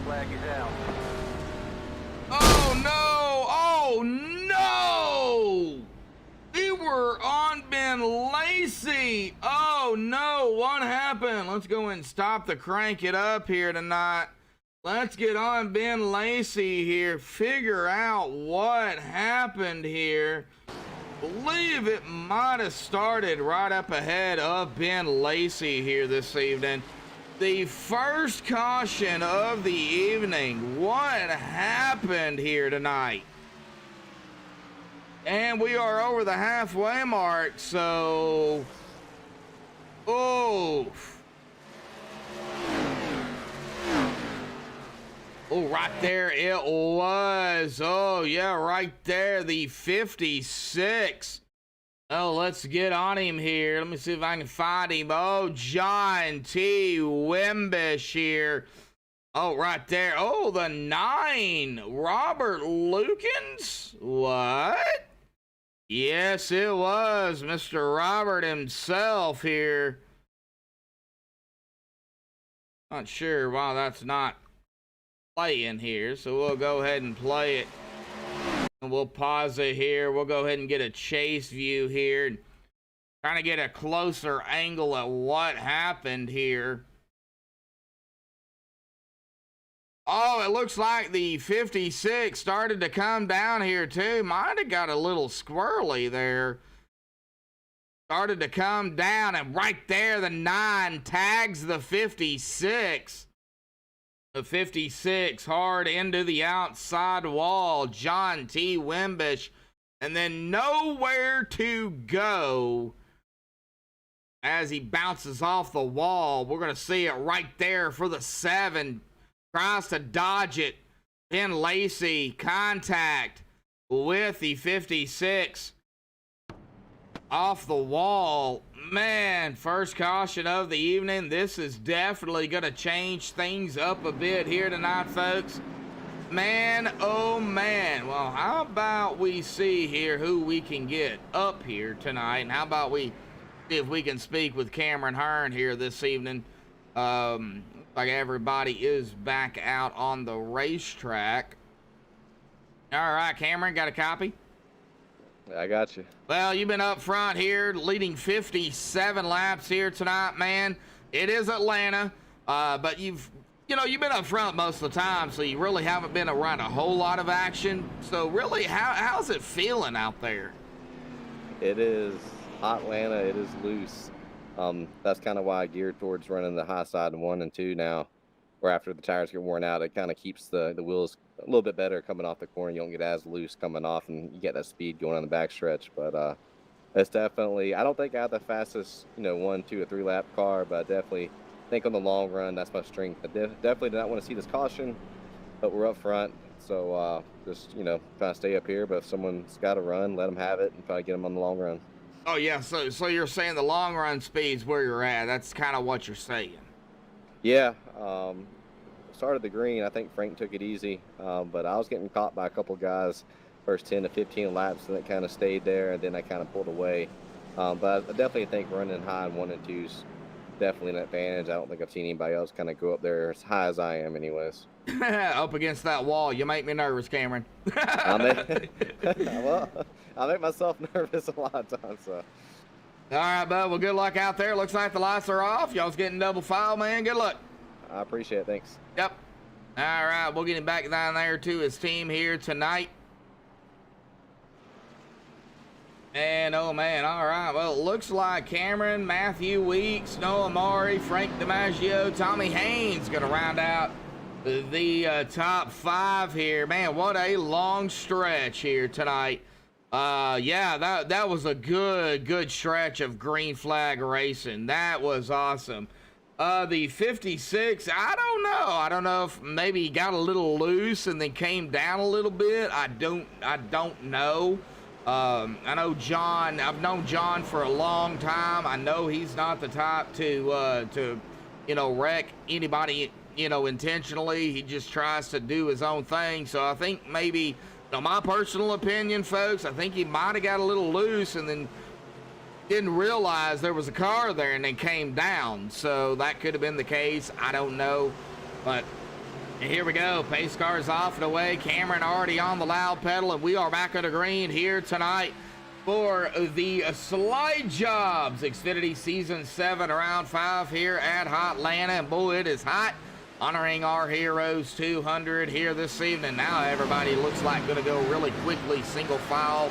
Flag is out. Oh no! Oh no! We were on Ben Lacey. Oh no! What happened? Let's go and stop the Crank It Up here tonight. Let's get on Ben Lacey here. Figure out what happened here. Believe it might have started right up ahead of Ben Lacey here this evening. The first caution of the evening. What happened here tonight? And we are over the halfway mark, so... Oh, right there it was. Oh, yeah, right there, the 56. Oh, let's get on him here. Let me see if I can find him. Oh, John T. Wimbish here. Oh, right there. Oh, the 9. Robert Lukens? What? Yes, it was Mr. Robert himself here. Not sure why that's not playing here, so we'll go ahead and play it. And we'll pause it here. We'll go ahead and get a chase view here. Trying to get a closer angle at what happened here. Oh, it looks like the 56 started to come down here too. Might have got a little squirrely there. Started to come down, and right there the 9 tags the 56. The 56 hard into the outside wall. John T. Wimbish, and then nowhere to go as he bounces off the wall. We're going to see it right there for the 7. Tries to dodge it. Ben Lacey, contact with the 56. Off the wall. Man, first caution of the evening. This is definitely going to change things up a bit here tonight, folks. Man, oh man. Well, how about we see here who we can get up here tonight, and how about we see if we can speak with Cameron Hearn here this evening. Like everybody is back out on the racetrack. All right, Cameron, got a copy? I got you. Well, you've been up front here, leading 57 laps here tonight, man. It is Atlanta, but you've been up front most of the time, so you really haven't been around a whole lot of action. So really, how's it feeling out there? It is hot Atlanta. It is loose. That's kind of why I geared towards running the high side in 1 and 2 now, where after the tires get worn out, it kind of keeps the wheels a little bit better coming off the corner. You don't get as loose coming off, and you get that speed going on the backstretch. But it's definitely, I don't think I have the fastest, 1, 2, or 3 lap car, but I definitely think on the long run, that's my strength. I definitely do not want to see this caution, but we're up front. So just, trying to stay up here. But if someone's got to run, let them have it and try to get them on the long run. Oh, yeah. So you're saying the long run speed's where you're at. That's kind of what you're saying. Yeah. Started the green. I think Frank took it easy, but I was getting caught by a couple guys first 10 to 15 laps, and it kind of stayed there, and then I kind of pulled away. But I definitely think running high in 1 and 2 is definitely an advantage. I don't think I've seen anybody else kind of go up there as high as I am anyways. Up against that wall, you make me nervous, Cameron. Well, I make myself nervous a lot of times. So. All right, bud. Well, good luck out there. Looks like the lights are off. Y'all's getting double file, man. Good luck. I appreciate it. Thanks. Yep. All right, we'll get him back down there to his team here tonight. And, oh, man, all right. Well, it looks like Cameron, Matthew Weeks, Noah Maury, Frank DiMaggio, Tommy Haynes going to round out the top 5 here. Man, what a long stretch here tonight. Yeah, that was a good stretch of green flag racing. That was awesome. The 56, I don't know if maybe he got a little loose and then came down a little bit. I don't know. I know John, I've known John for a long time. I know he's not the type to wreck anybody, intentionally. He just tries to do his own thing. So I think maybe, my personal opinion, folks, I think he might have got a little loose and then didn't realize there was a car there and then came down. So that could have been the case. I don't know. But here we go. Pace car's off and away. Cameron already on the loud pedal, and we are back on the green here tonight for the Slide Jobs Xfinity Season 7 Round 5 here at Hot Atlanta. And boy, it is hot. Honoring our Heroes 200 here this evening. Now everybody looks like going to go really quickly, single file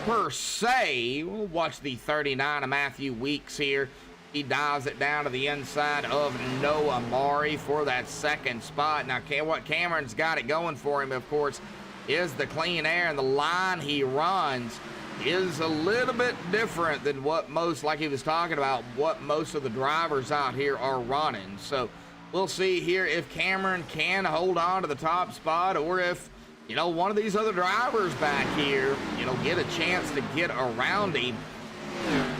per se. We'll watch the 39 of Matthew Weeks here. He dives it down to the inside of Noah Maury for that second spot. Now, what Cameron's got it going for him, of course, is the clean air, and the line he runs is a little bit different than what most, like he was talking about, what most of the drivers out here are running. So we'll see here if Cameron can hold on to the top spot, or if one of these other drivers back here, get a chance to get around him.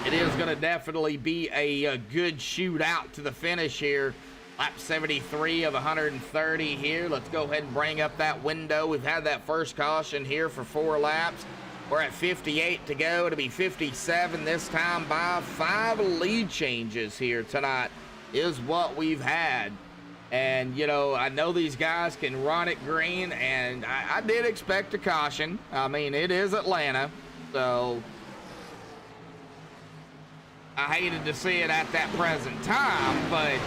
It is going to definitely be a good shootout to the finish here. Lap 73 of 130 here. Let's go ahead and bring up that window. We've had that first caution here for 4 laps. We're at 58 to go. It'll be 57 this time by 5 lead changes here tonight is what we've had. And, I know these guys can run it green, and I did expect a caution. I mean, it is Atlanta, so I hated to see it at that present time, but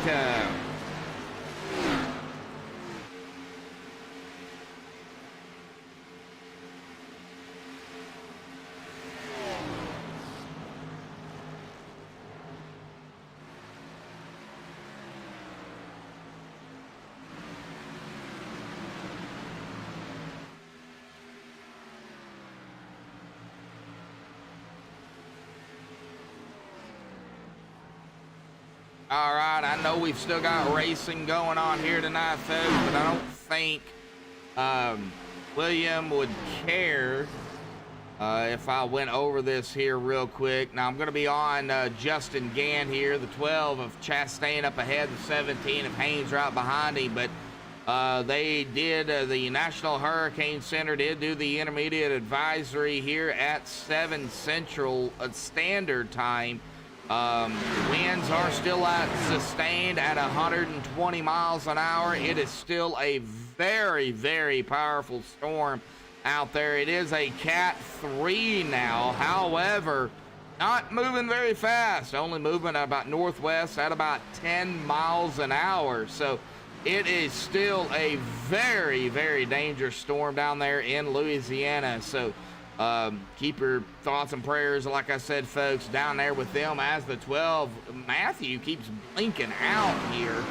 All right, I know we've still got racing going on here tonight, folks, but I don't think William would care if I went over this here real quick. Now, I'm going to be on Justin Gann here, the 12 of Chastain up ahead, the 17 of Haynes right behind him, but they did, the National Hurricane Center did do the intermediate advisory here at 7 Central Standard Time. Winds are still sustained at 120 miles an hour. It is still a very, very powerful storm out there. It is a Cat 3 now. However, not moving very fast, only moving about northwest at about 10 miles an hour. So it is still a very, very dangerous storm down there in Louisiana. So keep your thoughts and prayers, like I said, folks, down there with them as the 12. Matthew keeps blinking out here.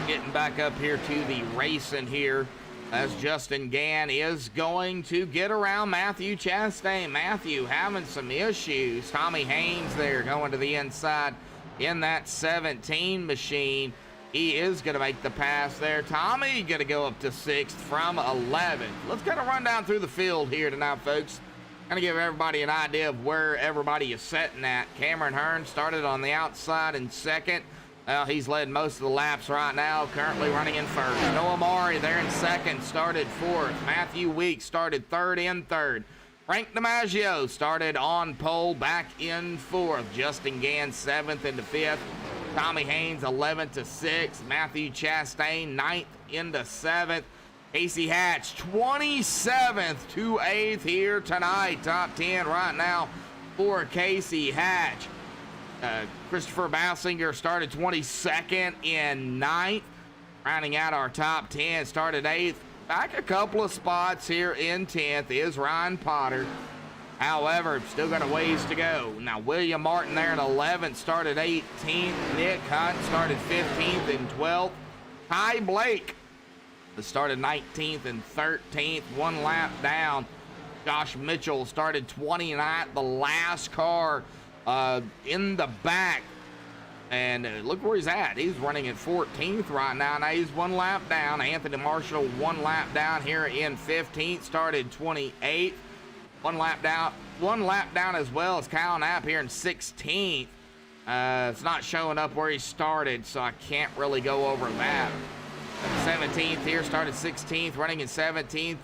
Getting back up here to the racing here as Justin Gann is going to get around Matthew Chastain. Matthew having some issues. Tommy Haynes there going to the inside in that 17 machine. He is going to make the pass there. Tommy going to go up to 6th from 11th. Let's kind of run down through the field here tonight, folks. Kind of give everybody an idea of where everybody is sitting at. Cameron Hearn started on the outside in 2nd. Well, he's led most of the laps right now, currently running in 1st. Noah Maury there in 2nd, started 4th. Matthew Weeks started 3rd in 3rd. Frank DiMaggio started on pole, back in 4th. Justin Gann 7th into 5th. Tommy Haynes 11th to 6th. Matthew Chastain 9th into 7th. Casey Hatch 27th to 8th here tonight. Top 10 right now for Casey Hatch. Christopher Bausinger started 22nd in 9th. Rounding out our top 10, started 8th. Back a couple of spots here in 10th is Ryan Potter. However, still got a ways to go. Now, William Martin there in 11th, started 18th. Nick Hunt started 15th and 12th. Ty Blake started 19th and 13th, 1 lap down. Josh Mitchell started 29th, the last car in the back. And look where he's at. He's running at 14th right now. Now he's 1 lap down. Anthony Marshall 1 lap down here in 15th, started 28th. 1 lap down as well as Kyle Knapp here in 16th. It's not showing up where he started, so I can't really go over that. 17th here, started 16th, running in 17th.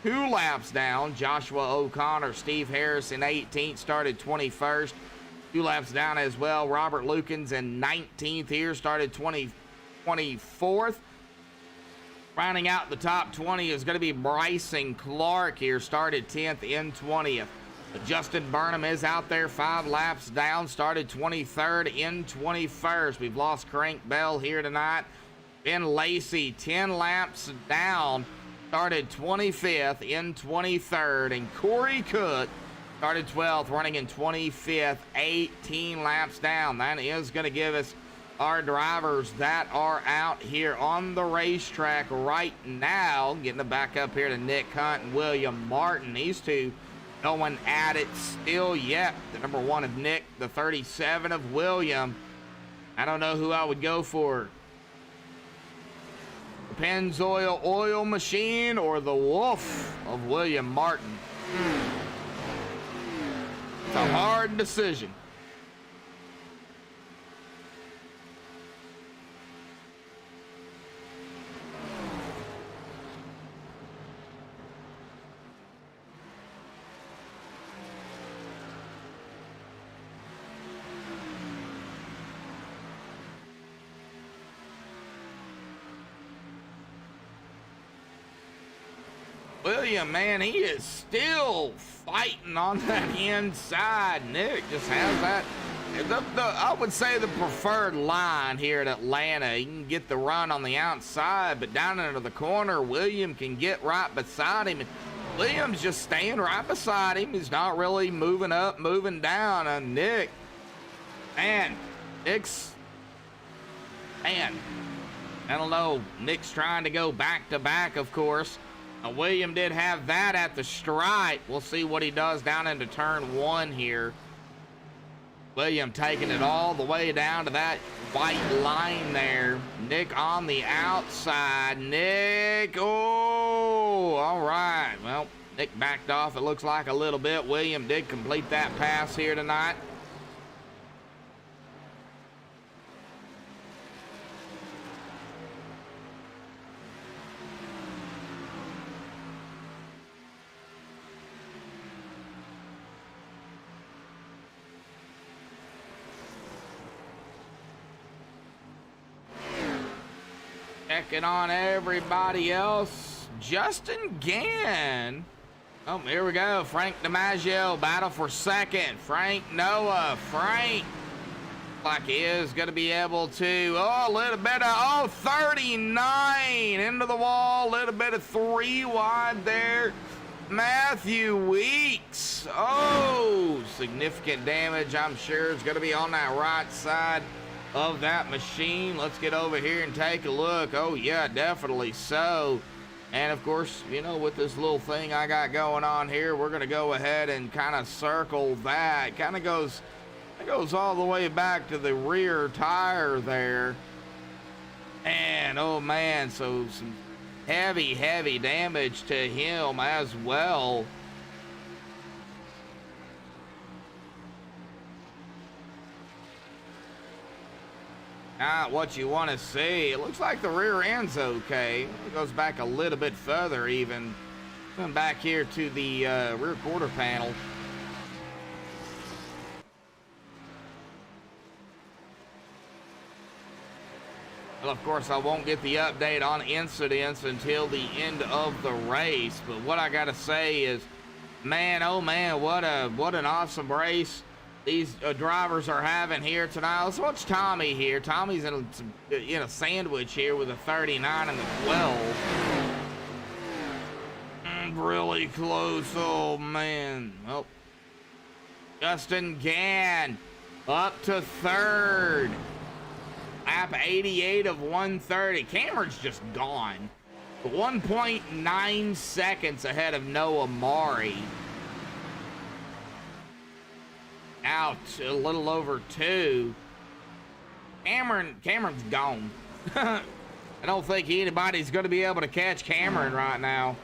2 laps down. Joshua O'Connor, Steve Harris in 18th, started 21st. 2 laps down as well. Robert Lukens in 19th here, started 24th. Rounding out the top 20 is going to be Bryson Clark here, started 10th in 20th. Justin Burnham is out there 5 laps down, started 23rd in 21st. We've lost Crank Bell here tonight. Ben Lacey 10 laps down, started 25th in 23rd. And Corey Cook started 12th, running in 25th, 18 laps down. That is going to give us our drivers that are out here on the racetrack right now. Getting it back up here to Nick Hunt and William Martin. These two going at it still yet. The number 1 of Nick, the 37 of William. I don't know who I would go for. The Pennzoil oil machine or the Wolf of William Martin. It's a hard decision. William, man, he is still fighting on that inside. Nick just has that. I would say the preferred line here at Atlanta. You can get the run on the outside, but down into the corner, William can get right beside him. And William's just staying right beside him. He's not really moving up, moving down. And Nick, man, I don't know. Nick's trying to go back to back, of course. William did have that at the stripe. We'll see what he does down into turn 1 here. William taking it all the way down to that white line there. Nick on the outside. Nick, oh, all right. Well, Nick backed off, it looks like, a little bit. William did complete that pass here tonight. Checking on everybody else. Justin Gann. Oh, here we go. Frank DiMaggio battle for second. Frank Noah. Frank, like he is going to be able to, oh, a little bit of, 39 into the wall. A little bit of 3 wide there. Matthew Weeks. Oh, significant damage, I'm sure, is going to be on that right side of that machine. Let's get over here and take a look. Oh yeah, definitely so. And of course, you know, with this little thing I got going on here, we're gonna go ahead and kind of circle that. Kind of goes, it goes all the way back to the rear tire there. And oh man, so some heavy damage to him as well. Not what you want to see. It looks like the rear end's okay. It goes back a little bit further even. Coming back here to the rear quarter panel. Well, of course, I won't get the update on incidents until the end of the race. But what I got to say is, man, oh man, what an awesome race these drivers are having here tonight. Let's watch Tommy here. Tommy's in a sandwich here with a 39 and the 12. Really close. Oh man. Oh, Justin Gann up to third. Lap 88 of 130. Cameron's just gone. 1.9 seconds ahead of Noah Mari. Out a little over 2. Cameron's gone. I don't think anybody's going to be able to catch Cameron right now.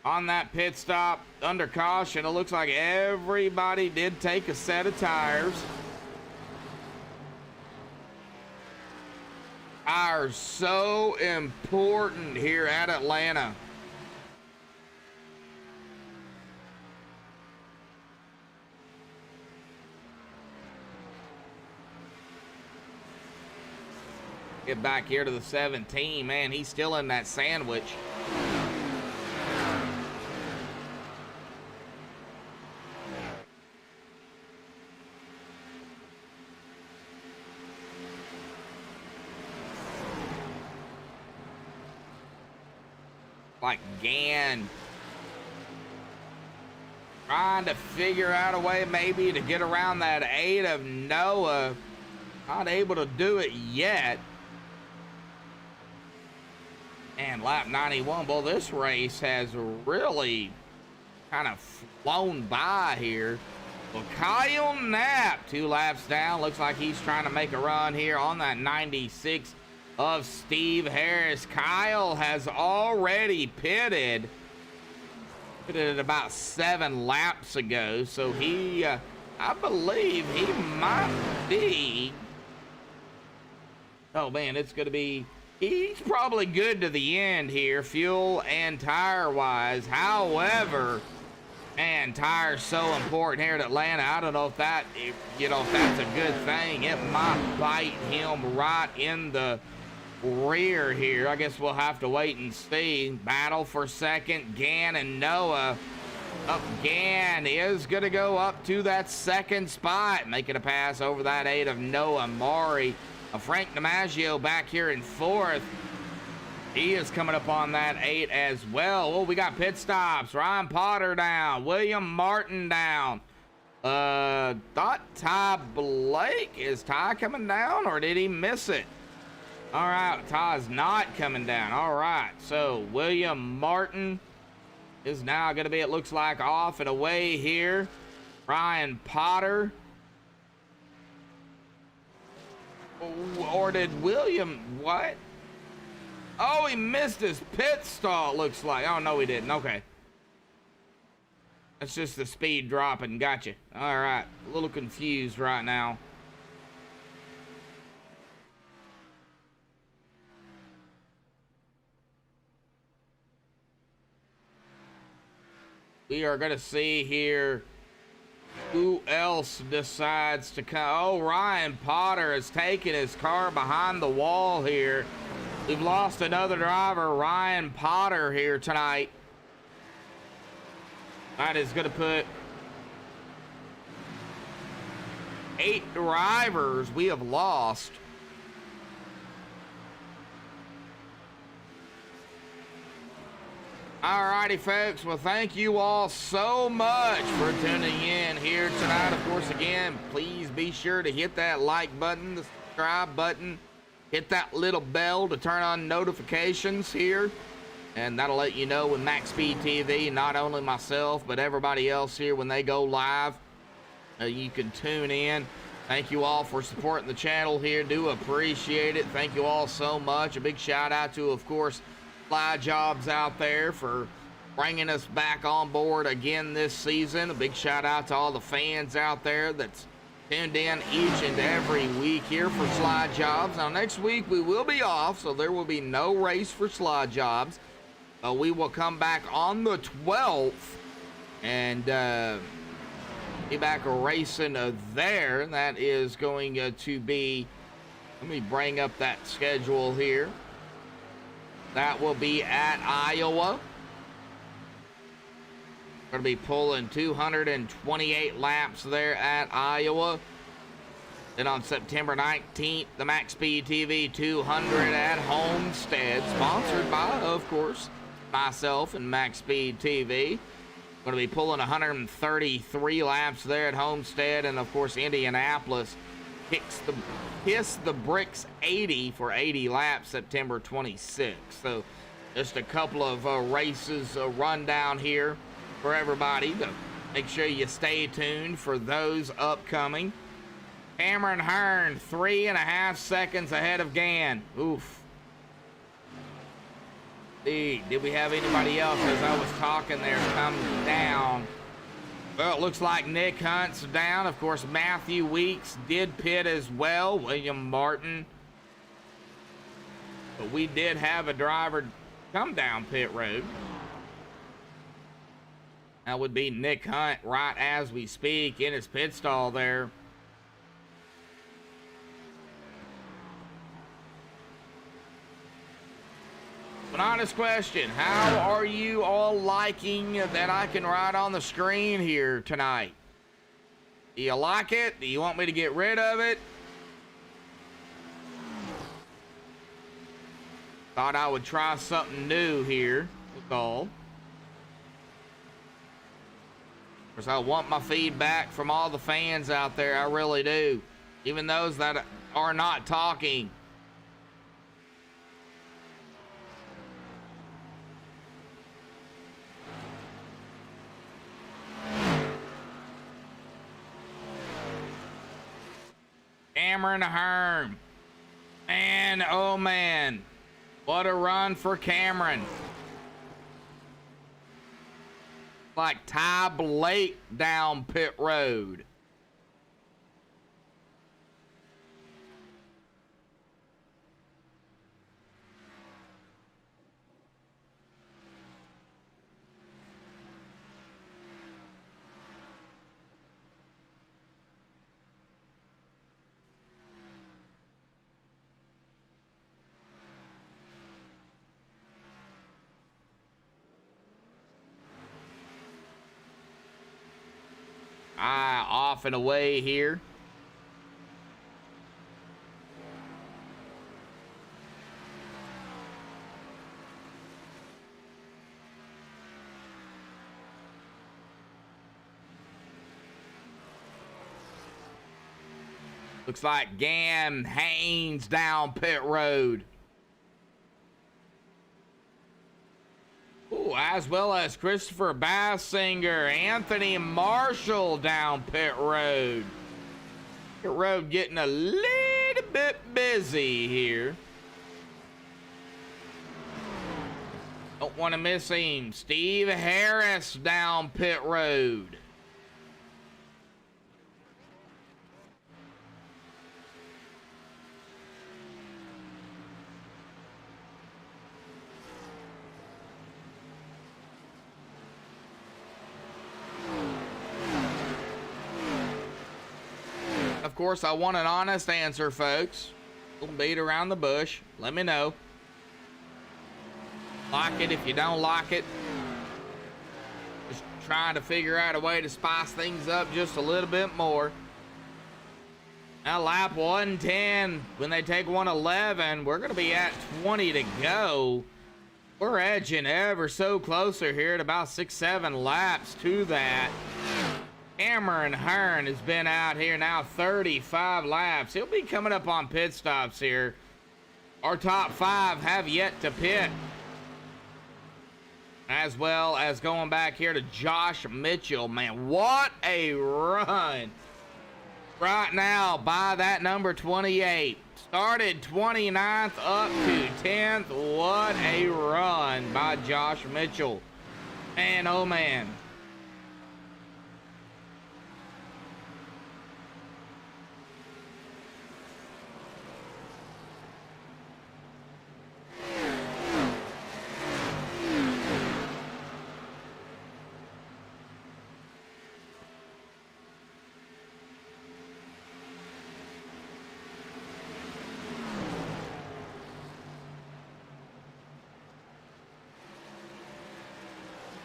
On that pit stop, under caution, it looks like everybody did take a set of tires. Tires so important here at Atlanta. Get back here to the 17. Man, he's still in that sandwich. Like Gann trying to figure out a way maybe to get around that 8 of Noah. Not able to do it yet. And lap 91. Well, this race has really kind of flown by here. Well, Kyle Knapp, 2 laps down. Looks like he's trying to make a run here on that 96 of Steve Harris. Kyle has already pitted about 7 laps ago. So he, I believe he might be. Oh man, it's going to be, he's probably good to the end here, fuel and tire wise. However, man, tires so important here at Atlanta. I don't know if that, if that's a good thing. It might bite him right in the rear here. I guess we'll have to wait and see. Battle for second, Gann and Noah. Gann is going to go up to that second spot, making a pass over that 8 of Noah Mari. Frank DiMaggio back here in 4th. He is coming up on that 8 as well. Oh, we got pit stops. Ryan Potter down. William Martin down. Thought Ty Blake. Is Ty coming down or did he miss it? All right, Ty's not coming down. All right, so William Martin is now going to be, it looks like, off and away here. Ryan Potter. Or did William, what? Oh, he missed his pit stall, it looks like. Oh, no, he didn't. Okay. That's just the speed dropping. Gotcha. All right. A little confused right now. We are going to see here who else decides to come. Oh, Ryan Potter has taken his car behind the wall here. We've lost another driver, Ryan Potter, here tonight. That is going to put 8 drivers we have lost. Alrighty, folks. Well, thank you all so much for tuning in here tonight. Of course, again, please be sure to hit that like button, the subscribe button, hit that little bell to turn on notifications here, and that'll let you know when MaxSpeedTV, not only myself, but everybody else here, when they go live, you can tune in. Thank you all for supporting the channel here. Do appreciate it. Thank you all so much. A big shout out to, of course, Fly Jobs out there for bringing us back on board again this season. A big shout out to all the fans out there that's tuned in each and every week here for Slide Jobs. Now, next week we will be off, so there will be no race for Slide Jobs. We will come back on the 12th and be back racing there. That is going to be, let me bring up that schedule here. That will be at Iowa. We're going to be pulling 228 laps there at Iowa. Then on September 19th, the MaxSpeedTV 200 at Homestead, sponsored by, of course, myself and MaxSpeedTV. Going to be pulling 133 laps there at Homestead, and of course Indianapolis Kiss the Bricks 80 for 80 laps September 26th. So just a couple of races rundown here for everybody. To make sure you stay tuned for those upcoming. Cameron Hearn 3.5 seconds ahead of Gann. Oof. Did we have anybody else as I was talking there come down? Well, it looks like Nick Hunt's down. Of course, Matthew Weeks did pit as well. William Martin. But we did have a driver come down pit road. That would be Nick Hunt right as we speak in his pit stall there. An honest question, how are you all liking that I can ride on the screen here tonight? Do you like it? Do you want me to get rid of it? Thought I would try something new here with all. Of course, I want my feedback from all the fans out there, I really do. Even those that are not talking. Cameron Hearn. Man, oh man. What a run for Cameron. Like Ty Blake down pit road. Off and away here. Looks like Gann Haynes down pit road. Ooh, as well as Christopher Bassinger, Anthony Marshall down pit road. Pit road getting a little bit busy here. Don't want to miss him. Steve Harris down pit road. Of course, I want an honest answer, folks. Don't beat around the bush. Let me know. Like it if you don't like it. Just trying to figure out a way to spice things up just a little bit more. Now lap 110, when they take 111, we're going to be at 20 to go. We're edging ever so closer here at about 6-7 laps to that. Cameron Hearn has been out here now 35 laps. He'll be coming up on pit stops here. Our top 5 have yet to pit. As well as going back here to Josh Mitchell. Man, what a run. Right now by that number 28. Started 29th up to 10th. What a run by Josh Mitchell. Man, oh man.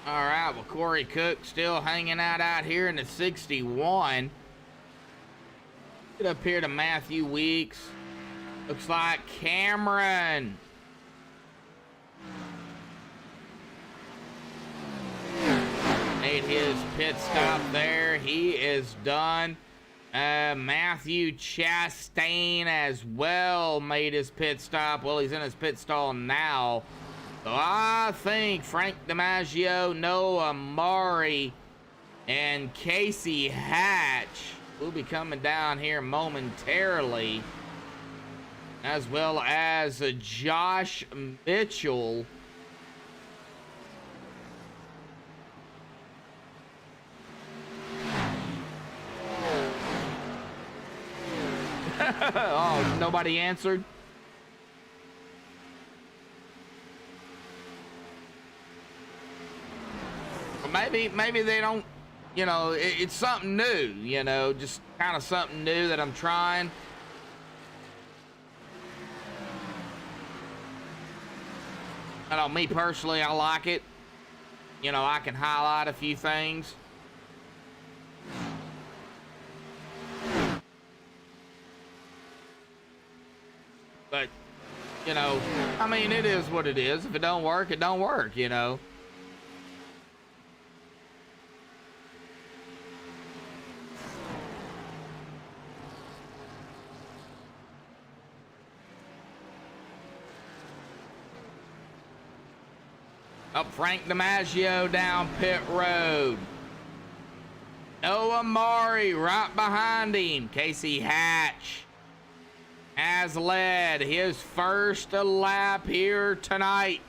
All right, well, Corey Cook still hanging out here in the 61. Get up here to Matthew Weeks. Looks like Cameron. Made his pit stop there. He is done. Matthew Chastain as well made his pit stop. Well, he's in his pit stall now. So I think Frank DiMaggio, Noah Murray, and Casey Hatch will be coming down here momentarily, as well as Josh Mitchell. Oh, nobody answered? Maybe they don't, you know, it's something new, you know, just kind of something new that I'm trying. I know, me personally, I like it. You know, I can highlight a few things. But, you know, I mean, it is what it is. If it don't work, it don't work, you know. Up Frank DiMaggio down pit road. Noah Murray right behind him. Casey Hatch has led his first lap here tonight.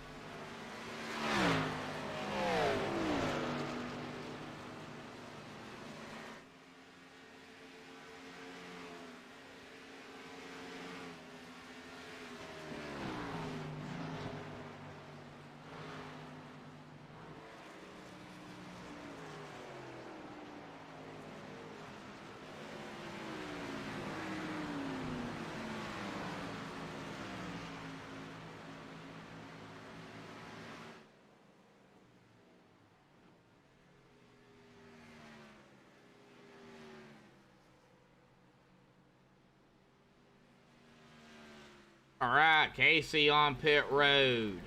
All right, Casey on pit road.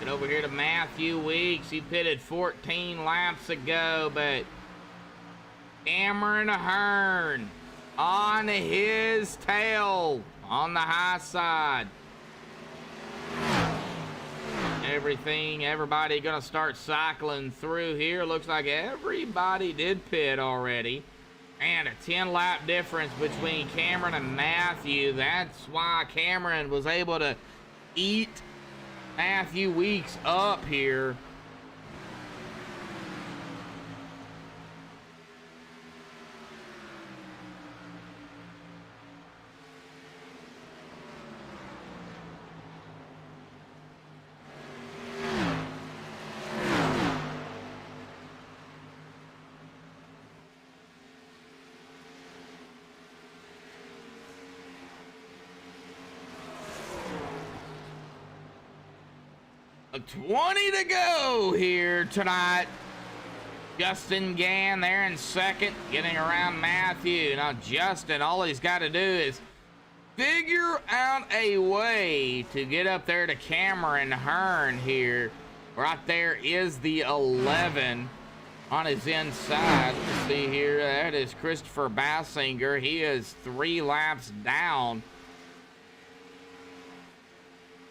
Get over here to Matthew Weeks. He pitted 14 laps ago, but Cameron Hearn on his tail on the high side. Everybody gonna start cycling through here. Looks like everybody did pit already. And a 10-lap difference between Cameron and Matthew. That's why Cameron was able to eat Matthew Weeks up here. A 20 to go here tonight. Justin Gann there in second, getting around Matthew. Now Justin, all he's got to do is figure out a way to get up there to Cameron Hearn here. Right there is the 11 on his inside. Let's see here. That is Christopher Bassinger. He is 3 laps down.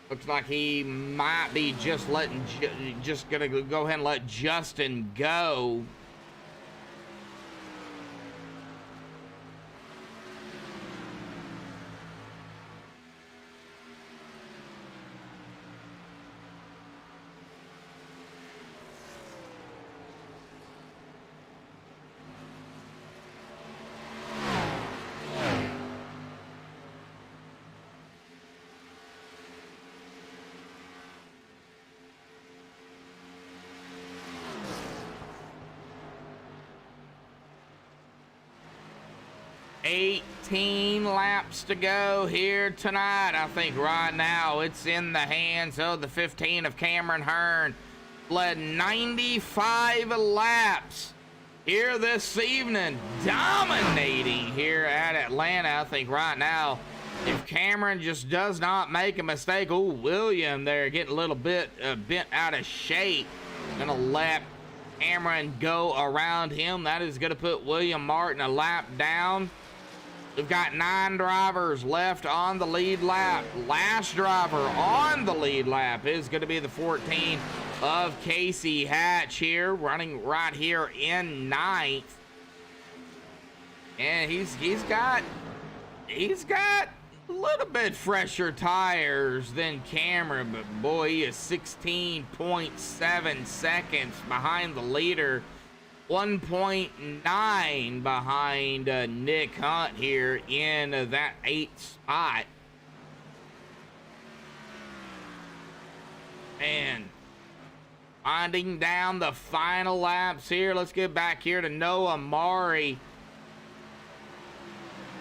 Looks like he might be just gonna go ahead and let Justin go. $18 laps to go here tonight. I think right now it's in the hands of the 15 of Cameron Hearn. Led 95 laps here this evening, dominating here at Atlanta. I think right now, if Cameron just does not make a mistake, oh, William there getting a little bit bent out of shape. Gonna let Cameron go around him. That is gonna put William Martin a lap down. We've got 9 drivers left on the lead lap. Last driver on the lead lap is going to be the 14 of Casey Hatch here, running right here in 9th. And he's got a little bit fresher tires than Cameron, but boy, he is 16.7 seconds behind the leader. 1.9 behind Nick Hunt here in that 8th spot. And winding down the final laps here. Let's get back here to Noah Maury.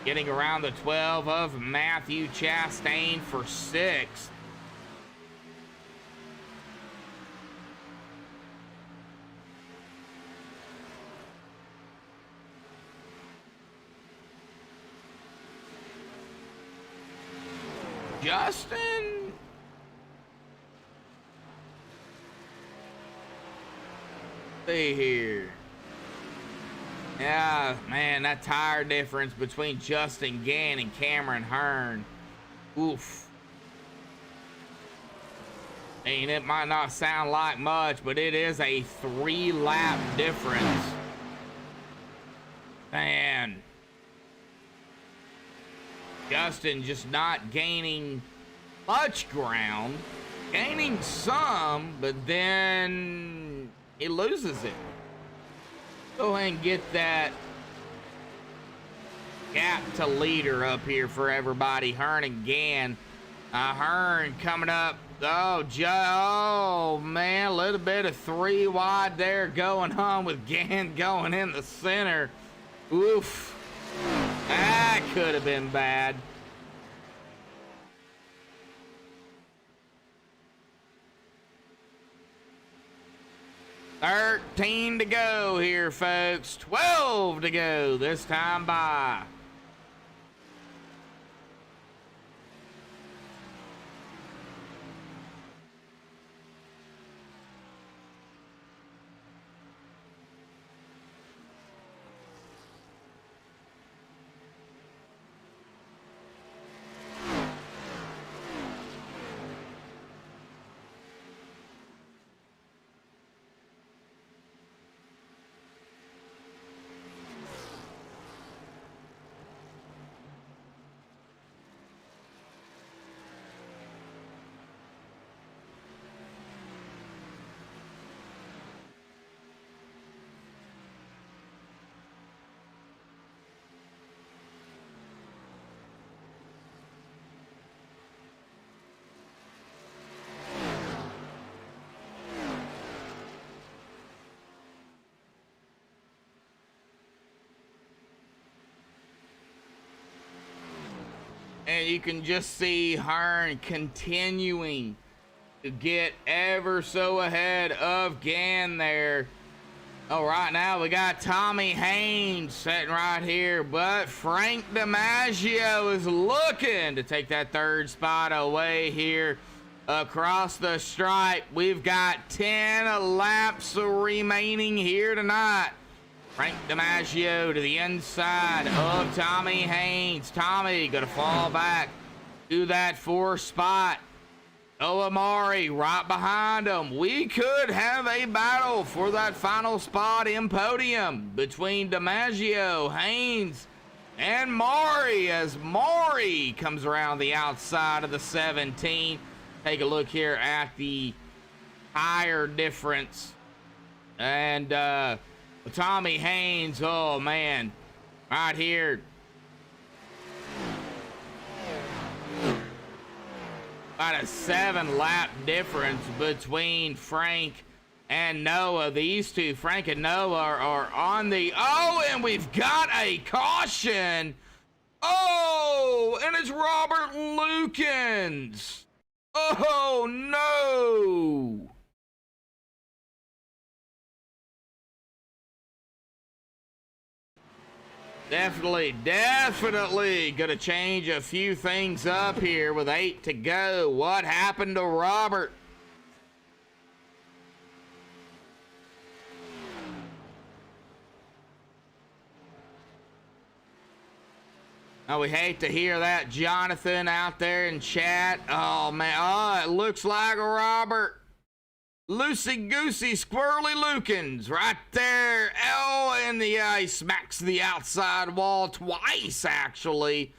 Getting around the 12 of Matthew Chastain for 6th. Justin. See here. Yeah, man, that tire difference between Justin Gann and Cameron Hearn. Oof. And it might not sound like much, but it is a 3-lap difference. Man. Justin just not gaining much ground, gaining some, but then he loses it. Go ahead and get that gap to leader up here for everybody. Hearn and Gann. Hearn coming up. Oh, man, a little bit of 3 wide there going on with Gann going in the center. Oof. That could have been bad. $13 to go here, folks. 12 to go this time by. And you can just see Hearn continuing to get ever so ahead of Gann there. Oh, right now we got Tommy Haynes sitting right here, but Frank DiMaggio is looking to take that third spot away here across the stripe. We've got 10 laps remaining here tonight. Frank DiMaggio to the inside of Tommy Haynes. Tommy gonna fall back to that 4th spot. Amari right behind him. We could have a battle for that final spot in podium between DiMaggio, Haynes, and Mari as Mari comes around the outside of the 17. Take a look here at the tire difference. And Tommy Haynes, oh man, right here. About a 7-lap difference between Frank and Noah. These two, Frank and Noah, are on the... Oh, and we've got a caution. Oh, and it's Robert Lukens. Oh, no. Definitely gonna change a few things up here with 8 to go. What happened to Robert? Oh, we hate to hear that, Jonathan, out there in chat. Oh, man. Oh, it looks like Robert. Loosey-goosey, squirrely Lukens right there. Oh, and he smacks the outside wall twice, actually.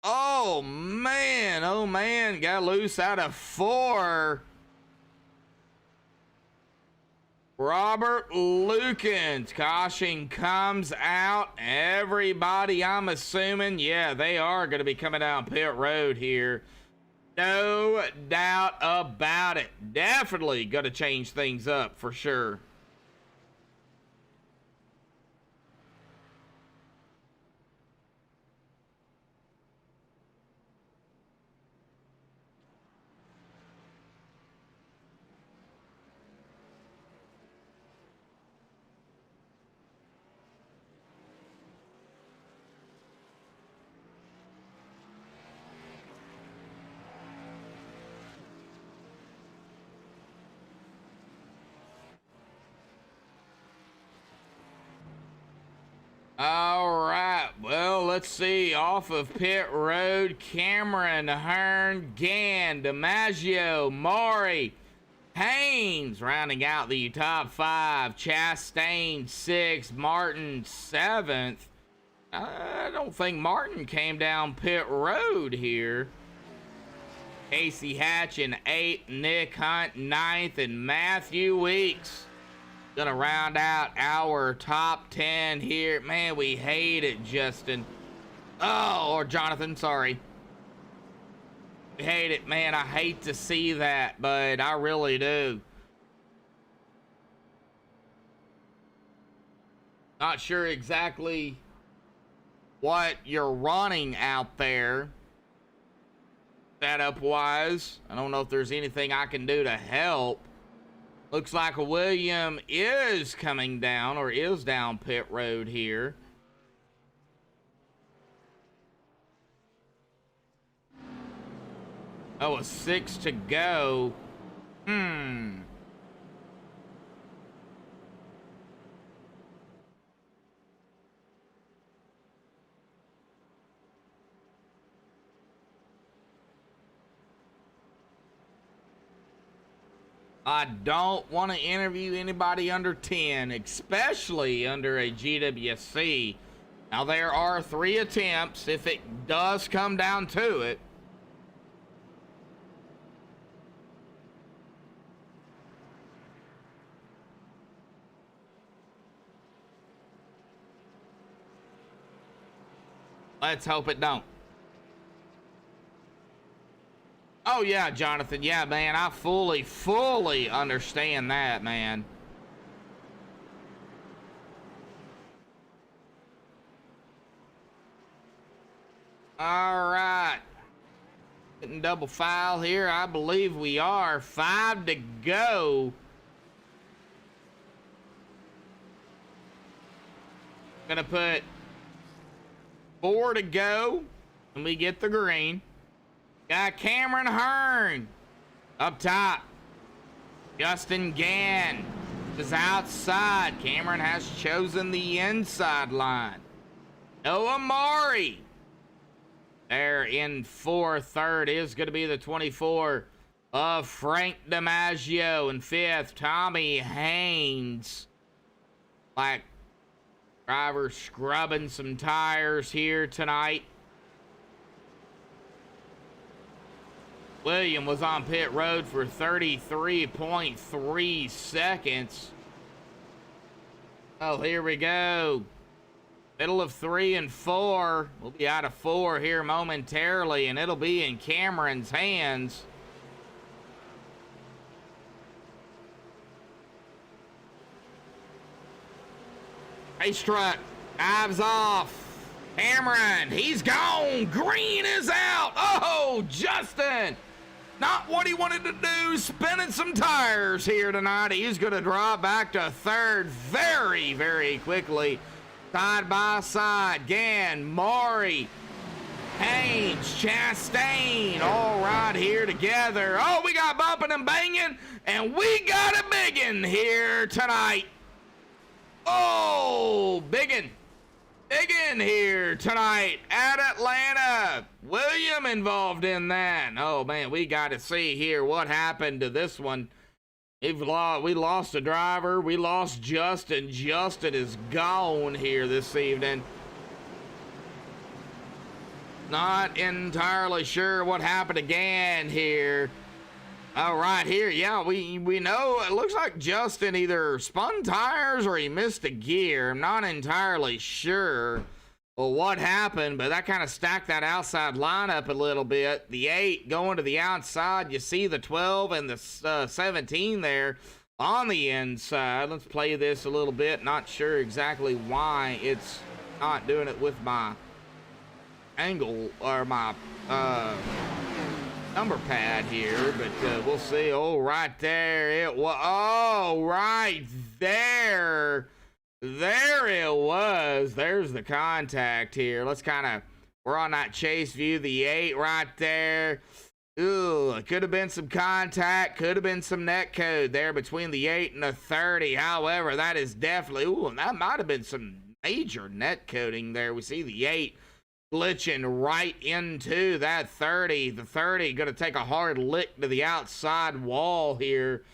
Oh, man. Got loose out of 4. Robert Lukens. Caution comes out. Everybody, I'm assuming, yeah, they are going to be coming down pit road here. No doubt about it. Definitely going to change things up for sure. All right, well, let's see. Off of pit road, Cameron, Hearn, Gann, DiMaggio, Maury, Haynes rounding out the top 5. Chastain 6th, Martin 7th. I don't think Martin came down pit road here. Casey Hatch in 8th, Nick Hunt 9th, and Matthew Weeks gonna round out our top 10 here. Man, we hate it, Justin. Oh, or Jonathan, sorry. We hate it, man. I hate to see that, but I really do. Not sure exactly what you're running out there setup wise. I don't know if there's anything I can do to help. Looks like William is coming down, or is down pit road here. Oh, a 6 to go. I don't want to interview anybody under 10, especially under a GWC. Now, there are 3 attempts if it does come down to it. Let's hope it don't. Oh, yeah, Jonathan. Yeah, man, I fully understand that, man. All right. Hitting double foul here. I believe we are. 5 to go. Gonna put 4 to go. And we get the green. Got Cameron Hearn up top. Justin Gann is outside. Cameron has chosen the inside line. Noah Maury there in 4th. 3rd is going to be the 24 of Frank DiMaggio. And 5th, Tommy Haynes. Like driver scrubbing some tires here tonight. William was on pit road for 33.3 seconds. Oh, here we go. Middle of 3 and 4. We'll be out of 4 here momentarily, and it'll be in Cameron's hands. Race truck dives off. Cameron, he's gone. Green is out. Oh, Justin. Not what he wanted to do, spinning some tires here tonight. He's going to drop back to 3rd very, very quickly. Side by side, Gann, Maury, Haynes, Chastain, all right here together. Oh, we got bumping and banging, and we got a biggin here tonight. Oh, biggin here tonight at Atlanta. William involved in that. Oh man, we got to see here what happened to this one. We lost a driver. We lost Justin. Justin is gone here this evening. Not entirely sure what happened again here. Oh, right here, yeah, we know it looks like Justin either spun tires or he missed a gear. I'm not entirely sure what happened, but that kind of stacked that outside lineup a little bit. The 8 going to the outside. You see the 12 and the 17 there on the inside. Let's play this a little bit. Not sure exactly why it's not doing it with my angle or my number pad here, but we'll see. Oh, right there it was. Oh, right there it was. There's the contact here. Let's kind of, we're on that chase view. The 8 right there. Ooh, could have been some contact, could have been some net code there between the 8 and the 30. However, that is definitely, ooh, that might have been some major net coding there. We see the 8 glitching right into that 30. The 30 going to take a hard lick to the outside wall here.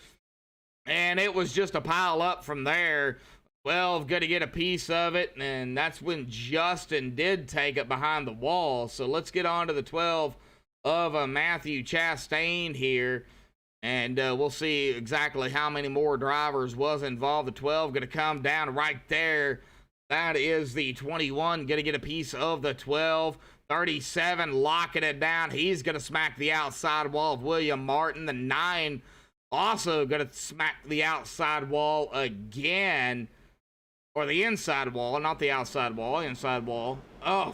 And it was just a pile up from there. 12 going to get a piece of it. And that's when Justin did take it behind the wall. So let's get on to the 12 of Matthew Chastain here. And we'll see exactly how many more drivers was involved. The 12 going to come down right there. That is the 21, going to get a piece of the 12. 37, locking it down. He's going to smack the outside wall of William Martin. The 9 also going to smack the outside wall again. Or the inside wall, not the outside wall, inside wall. Oh,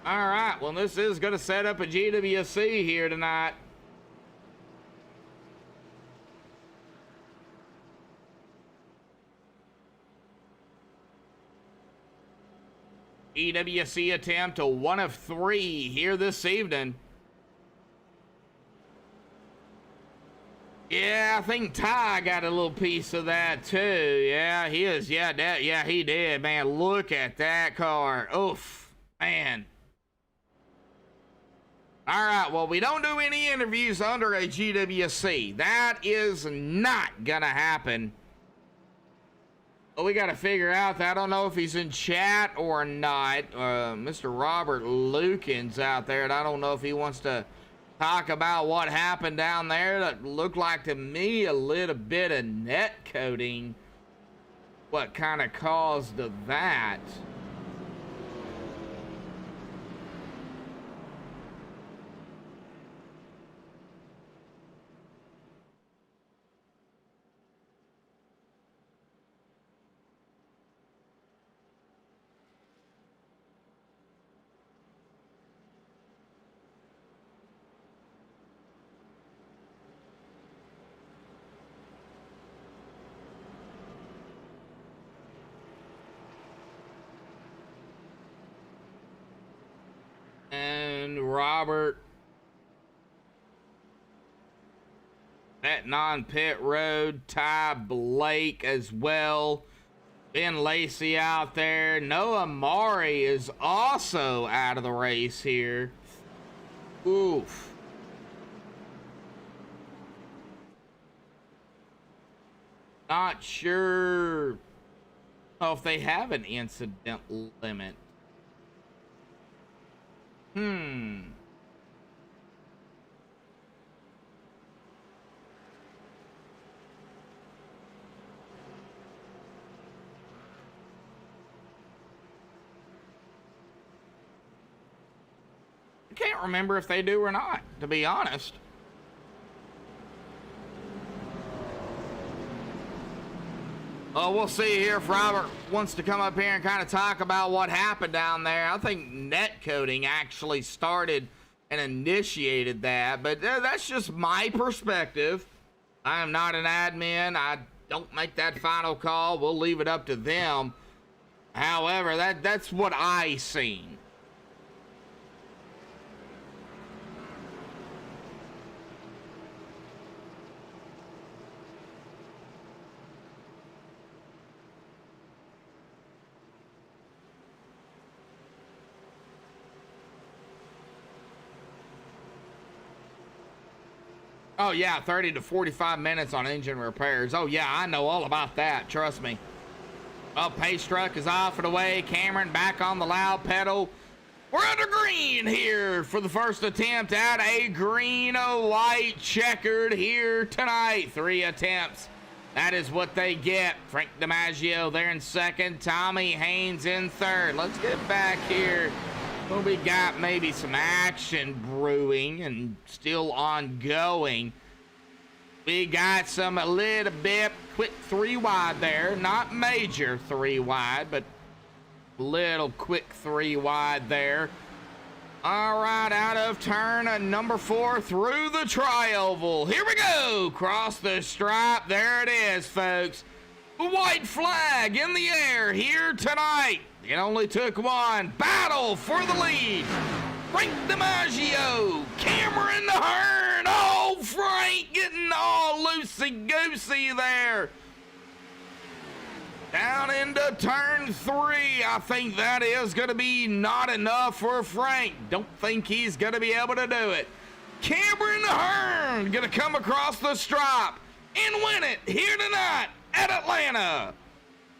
all right. Well, this is going to set up a GWC here tonight. EWC attempt to 1 of 3 here this evening. Yeah, I think Ty got a little piece of that too. Yeah, he is. Yeah, he did. Man, look at that car. Oof, man. All right, well, we don't do any interviews under a GWC. That is not gonna happen. Well, we got to figure out that. I don't know if he's in chat or not. Mr. Robert Lukens out there, and I don't know if he wants to talk about what happened down there. That looked like to me a little bit of net coding. What kind of caused that? Robert. Betting on pit road. Ty Blake as well. Ben Lacey out there. Noah Mari is also out of the race here. Oof. Not sure if they have an incident limit. I can't remember if they do or not, to be honest. Oh, we'll see here if Robert wants to come up here and kind of talk about what happened down there. I think net coding actually started and initiated that, but that's just my perspective. I am not an admin. I don't make that final call. We'll leave it up to them. However, that's what I seen. Oh, yeah, 30 to 45 minutes on engine repairs. Oh, yeah, I know all about that. Trust me. Oh, pace truck is off and away. Cameron back on the loud pedal. We're under green here for the first attempt at a green, a white checkered here tonight. 3 attempts. That is what they get. Frank DiMaggio there in second. Tommy Haynes in third. Let's get back here. Well, we got maybe some action brewing and still ongoing. We got a little bit quick 3 wide there. Not major 3 wide, but little quick 3 wide there. All right, out of turn number 4 through the tri-oval. Here we go. Cross the stripe. There it is, folks. The white flag in the air here tonight. It only took one. Battle for the lead. Frank DiMaggio, Cameron Hearn. Oh, Frank getting all loosey-goosey there. Down into turn 3. I think that is going to be not enough for Frank. Don't think he's going to be able to do it. Cameron Hearn going to come across the stripe and win it here tonight at Atlanta.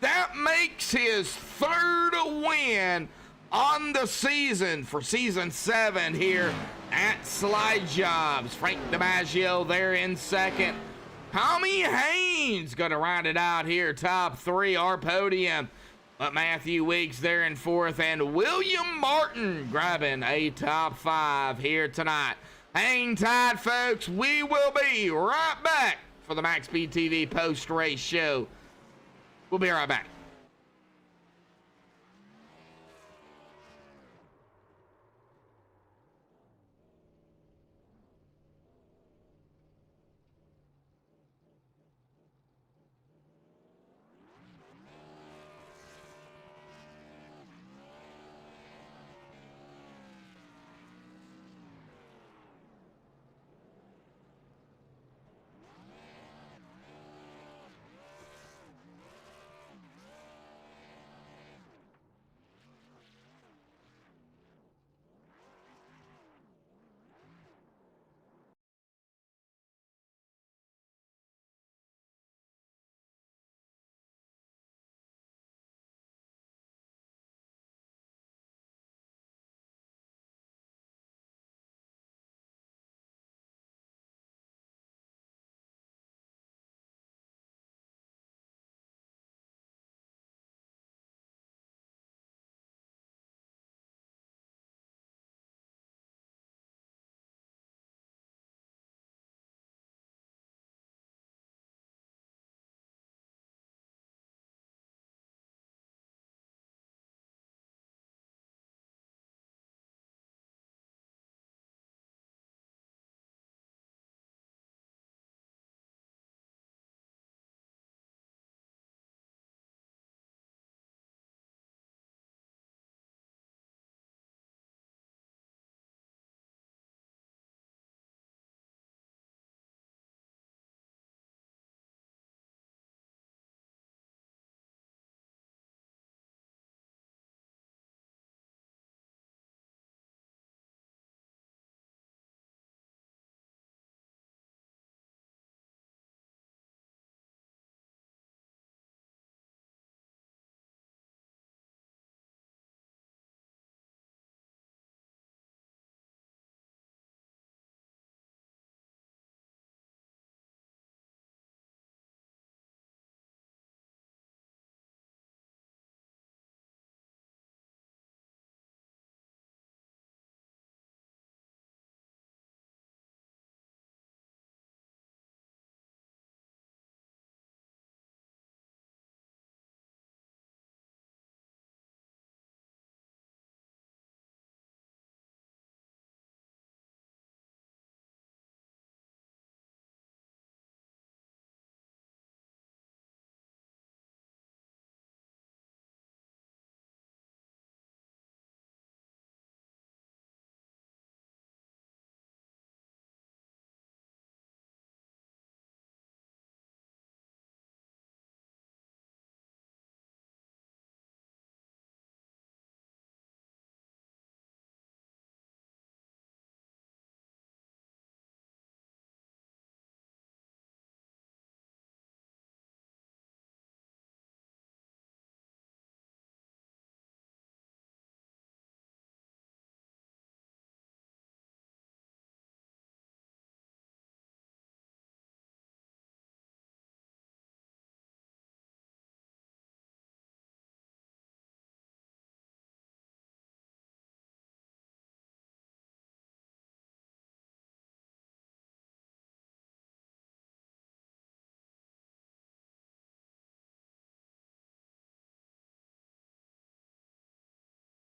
That makes his 3rd win on the season for season 7 here at Slide Jobs. Frank DiMaggio there in second. Tommy Haynes going to round it out here, top 3, our podium. But Matthew Weeks there in 4th, and William Martin grabbing a top 5 here tonight. Hang tight, folks. We will be right back for the MaxSpeedTV post-race show. We'll be right back.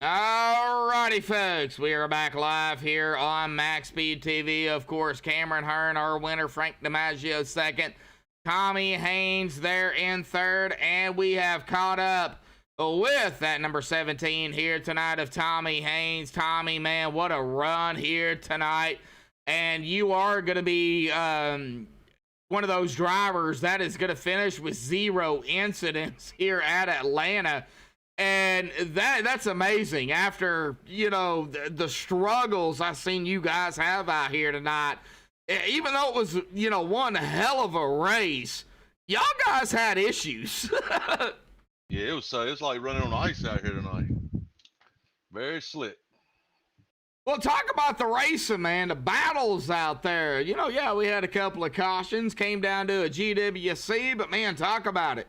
Alrighty, folks, we are back live here on MaxSpeedTV. Of course, Cameron Hearn, our winner, Frank DiMaggio second, Tommy Haynes there in third, and we have caught up with that number 17 here tonight of Tommy Haynes. Tommy, man, what a run here tonight, and you are going to be one of those drivers that is going to finish with 0 incidents here at Atlanta. And that's amazing after, you know, the struggles I've seen you guys have out here tonight. Even though it was, you know, one hell of a race, y'all guys had issues. Yeah, it was like running on ice out here tonight. Very slick. Well, talk about the racing, man, the battles out there. You know, yeah, we had a couple of cautions, came down to a GWC, but man, talk about it.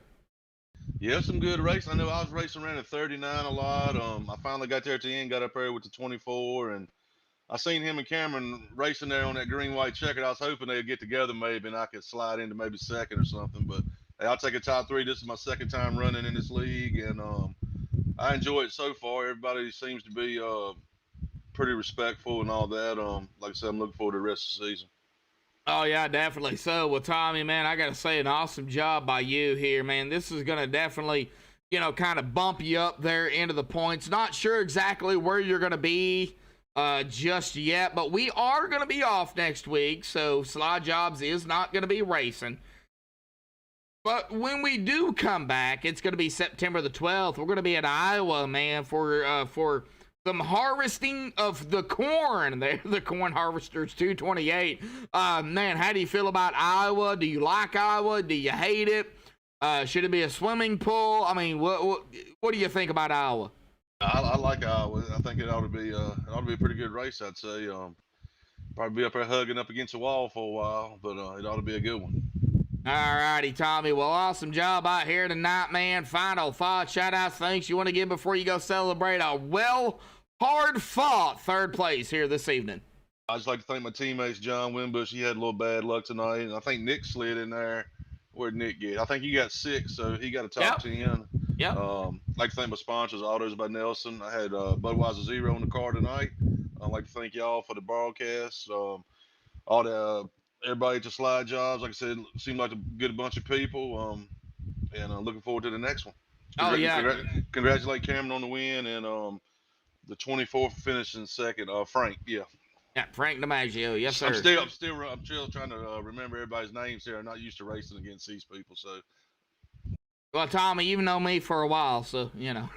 Yeah, some good racing. I know I was racing around at 39 a lot. I finally got there at the end, got up there with the 24, and I seen him and Cameron racing there on that green-white checkered. I was hoping they'd get together maybe, and I could slide into maybe second or something. But hey, I'll take a top 3. This is my second time running in this league, and I enjoy it so far. Everybody seems to be pretty respectful and all that. Like I said, I'm looking forward to the rest of the season. Oh, yeah, definitely so. Well, Tommy, man, I got to say an awesome job by you here, man. This is going to definitely, you know, kind of bump you up there into the points. Not sure exactly where you're going to be just yet, but we are going to be off next week, so Slide Jobs is not going to be racing. But when we do come back, it's going to be September the 12th. We're going to be in Iowa, man, for some harvesting of the corn. There, the corn harvesters 228. Man, how do you feel about Iowa? Do you like Iowa? Do you hate it? Should it be a swimming pool? I mean, what do you think about Iowa? I like Iowa. I think it ought to be a pretty good race. I'd say probably be up there hugging up against the wall for a while, but it ought to be a good one. All righty, Tommy. Well, awesome job out here tonight, man. Final thoughts, shout outs, thanks you want to give before you go celebrate a hard-fought third place here this evening. I'd just like to thank my teammates, John Wimbush. He had a little bad luck tonight, and I think Nick slid in there. Where'd Nick get? I think he got 6, so he got a top 10. Yep. Like to thank my sponsors, Autos by Nelson. I had Budweiser Zero in the car tonight. I'd like to thank y'all for the broadcast. Everybody at the Slide Jobs, like I said, seemed like a good bunch of people. And looking forward to the next one. Congratulate Cameron on the win, and the 24th finishing second. Frank, yeah, Frank DiMaggio, yes sir. I'm still trying to remember everybody's names here. I'm not used to racing against these people, so. Well, Tommy, you've known me for a while, so you know.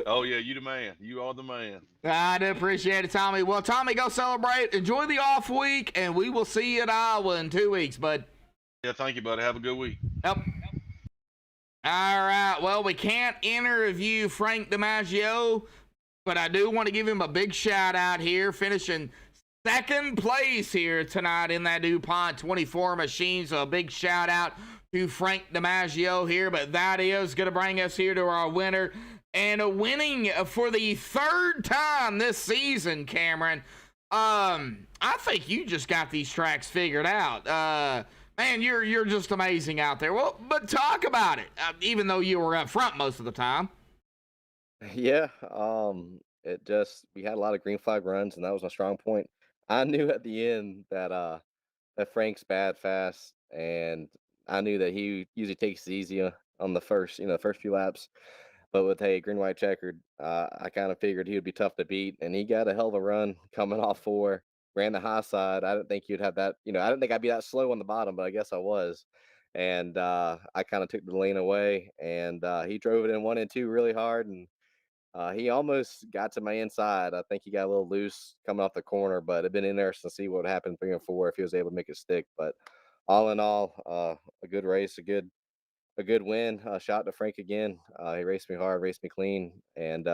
Oh yeah, you the man. You are the man. I do appreciate it, Tommy. Well, Tommy, go celebrate. Enjoy the off week, and we will see you at Iowa in 2 weeks, bud. Yeah, thank you, buddy. Have a good week. Yep. All right. Well, we can't interview Frank DiMaggio, but I do want to give him a big shout out here, finishing second place here tonight in that DuPont 24 machine. So a big shout out to Frank DiMaggio here, but that is going to bring us here to our winner, and winning for the 3rd time this season, Cameron. I think you just got these tracks figured out. Man, you're just amazing out there. Well, but talk about it, even though you were up front most of the time. Yeah, we had a lot of green flag runs, and that was my strong point. I knew at the end that Frank's bad fast, and I knew that he usually takes it easy on the first few laps. But with green white checkered, I kind of figured he would be tough to beat, and he got a hell of a run coming off 4. Ran the high side. I didn't think you'd have that. I didn't think I'd be that slow on the bottom, but I guess I was. And I kind of took the lane away, and he drove it in 1 and 2 really hard, and he almost got to my inside. I think he got a little loose coming off the corner, but it'd been interesting to see what would happen 3 and 4 if he was able to make it stick. But all in all, a good race, a good win. Shot to Frank again. He raced me hard, raced me clean, and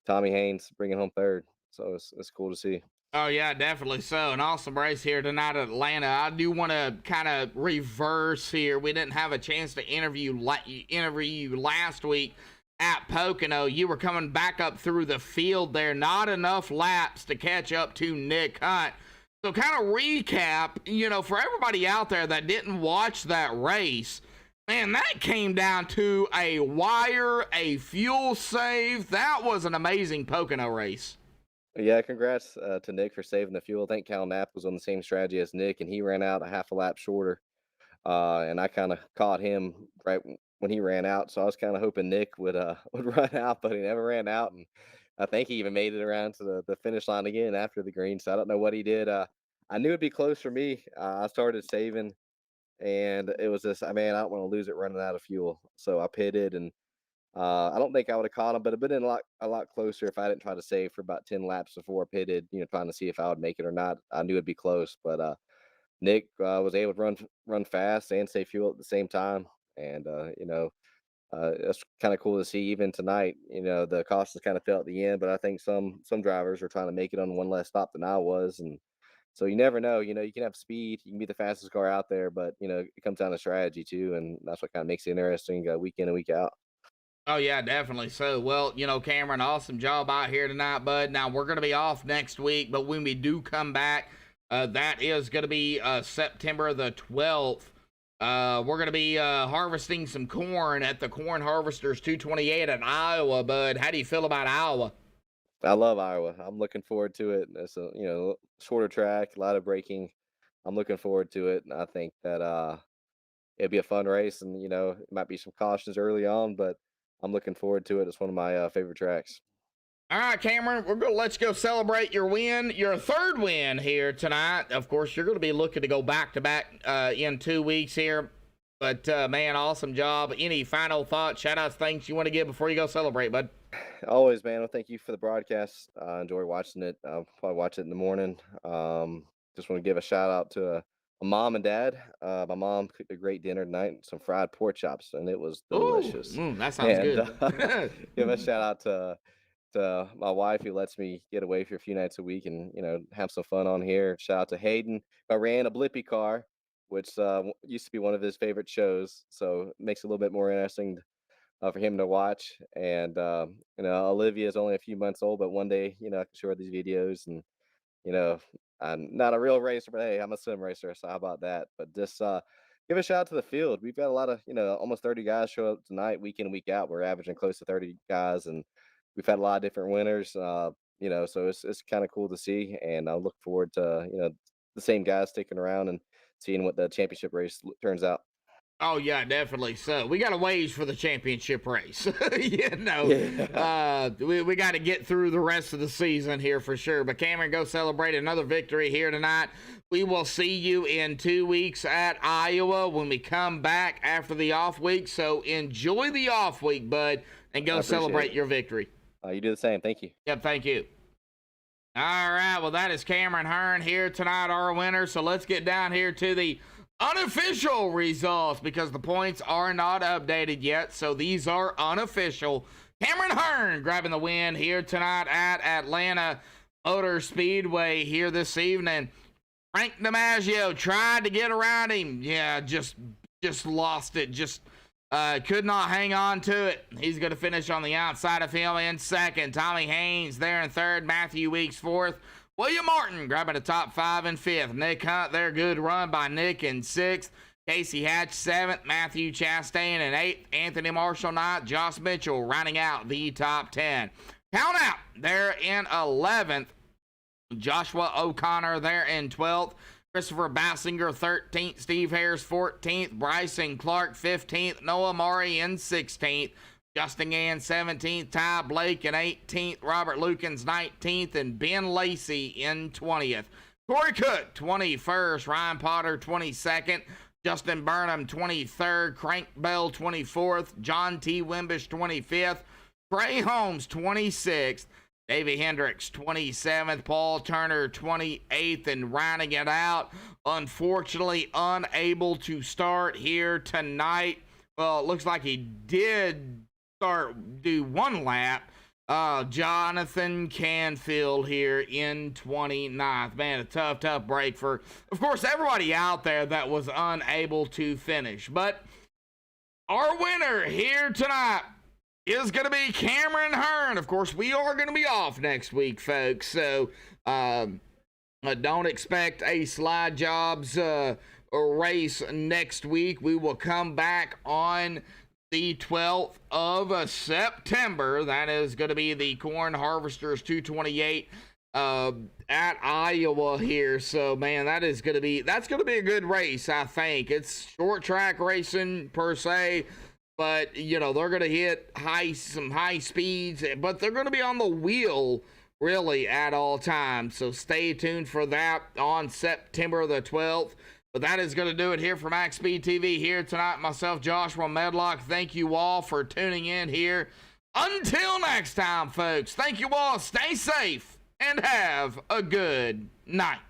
Tommy Haynes bringing home 3rd. So it's cool to see. Oh, yeah, definitely so. An awesome race here tonight at Atlanta. I do want to kind of reverse here. We didn't have a chance to interview you last week at Pocono. You were coming back up through the field there. Not enough laps to catch up to Nick Hunt. So kind of recap, for everybody out there that didn't watch that race, Man, that came down to a wire, a fuel save. That was an amazing Pocono race. Yeah, congrats to Nick for saving the fuel. I think Cal Knapp was on the same strategy as Nick, and he ran out a half a lap shorter. And I kind of caught him right when he ran out. So I was kind of hoping Nick would would run out, but he never ran out, and I think he even made it around to the finish line again after the green. So I don't know what he did. I knew it'd be close for me. I started saving, and it was just, I mean, I don't want to lose it running out of fuel. So I pitted, and I don't think I would have caught him, but it'd been a lot closer if I didn't try to save for about 10 laps before I pitted. Trying to see if I would make it or not. I knew it'd be close, but Nick was able to run fast and save fuel at the same time, and it's kind of cool to see. Even tonight, the cautions kind of fell at the end, but I think some drivers are trying to make it on one less stop than I was, and so you never know. You can have speed, you can be the fastest car out there, but it comes down to strategy too, and that's what kind of makes it interesting week in and week out. Oh, yeah, definitely. So, well, Cameron, awesome job out here tonight, bud. Now, we're going to be off next week, but when we do come back, that is going to be September the 12th. We're going to be harvesting some corn at the Corn Harvesters 228 in Iowa, bud. How do you feel about Iowa? I love Iowa. I'm looking forward to it. It's a shorter track, a lot of braking. I'm looking forward to it, and I think that it'll be a fun race, and it might be some cautions early on, but I'm looking forward to it. It's one of my favorite tracks. All right, Cameron, let's go celebrate your win, your third win here tonight. Of course, you're going to be looking to go back-to-back in 2 weeks here. But, man, awesome job. Any final thoughts, shout-outs, things you want to give before you go celebrate, bud? Always, man. Well, thank you for the broadcast. I enjoy watching it. I'll probably watch it in the morning. Just want to give a shout-out to my mom and dad. My mom cooked a great dinner tonight, some fried pork chops, and it was delicious. Ooh, that sounds And good. give a shout-out to my wife, who lets me get away for a few nights a week and have some fun on here. Shout out to Hayden. I ran a Blippy car, which used to be one of his favorite shows, so it makes it a little bit more interesting for him to watch. And Olivia is only a few months old, but one day I can show her these videos. And you know I'm not a real racer, but hey, I'm a sim racer, so how about that? But just give a shout out to the field. We've got a lot of almost 30 guys show up tonight, week in, week out. We're averaging close to 30 guys, and we've had a lot of different winners. So it's kind of cool to see, and I look forward to the same guys sticking around and seeing what the championship race turns out. Oh, yeah, definitely. So we got to wage for the championship race. Yeah. We got to get through the rest of the season here for sure. But Cameron, go celebrate another victory here tonight. We will see you in 2 weeks at Iowa when we come back after the off week. So enjoy the off week, bud, and go celebrate your victory. You do the same. Thank you. Yep, thank you. All right, well, that is Cameron Hearn here tonight, our winner. So let's get down here to the unofficial results, because the points are not updated yet. So these are unofficial. Cameron Hearn grabbing the win here tonight at Atlanta Motor Speedway here this evening. Frank DiMaggio tried to get around him. Yeah, just lost it. Just could not hang on to it. He's going to finish on the outside of him in second. Tommy Haynes there in third. Matthew Weeks fourth. William Martin grabbing the top five in fifth. Nick Hunt there, good run by Nick in sixth. Casey Hatch seventh. Matthew Chastain in eighth. Anthony Marshall ninth. Josh Mitchell rounding out the top 10. Count out there in 11th. Joshua O'Connor there in 12th. Christopher Bassinger 13th. Steve Harris 14th. Bryson Clark 15th. Noah Murray in 16th. Justin Gann 17th, Ty Blake in 18th, Robert Lukens 19th, and Ben Lacey in 20th. Corey Cook 21st, Ryan Potter 22nd, Justin Burnham 23rd, Crank Bell 24th, John T. Wimbish 25th, Trey Holmes 26th, Davey Hendricks 27th, Paul Turner 28th, and rounding it out, unfortunately unable to start here tonight. Well, it looks like he did do one lap. Jonathan Canfield here in 29th. Man, a tough break for, of course, everybody out there that was unable to finish. But our winner here tonight is going to be Cameron Hearn. Of course, we are going to be off next week, folks. So don't expect a Slide Jobs race next week. We will come back on the 12th of September. That is going to be the Corn Harvesters 228 at Iowa here. So man, that's going to be a good race. I think it's short track racing per se, but you know, they're going to hit some high speeds, but they're going to be on the wheel really at all times. So stay tuned for that on September the 12th. But that is going to do it here for MaxSpeedTV here tonight. Myself, Joshua Medlock. Thank you all for tuning in here. Until next time, folks, thank you all. Stay safe and have a good night.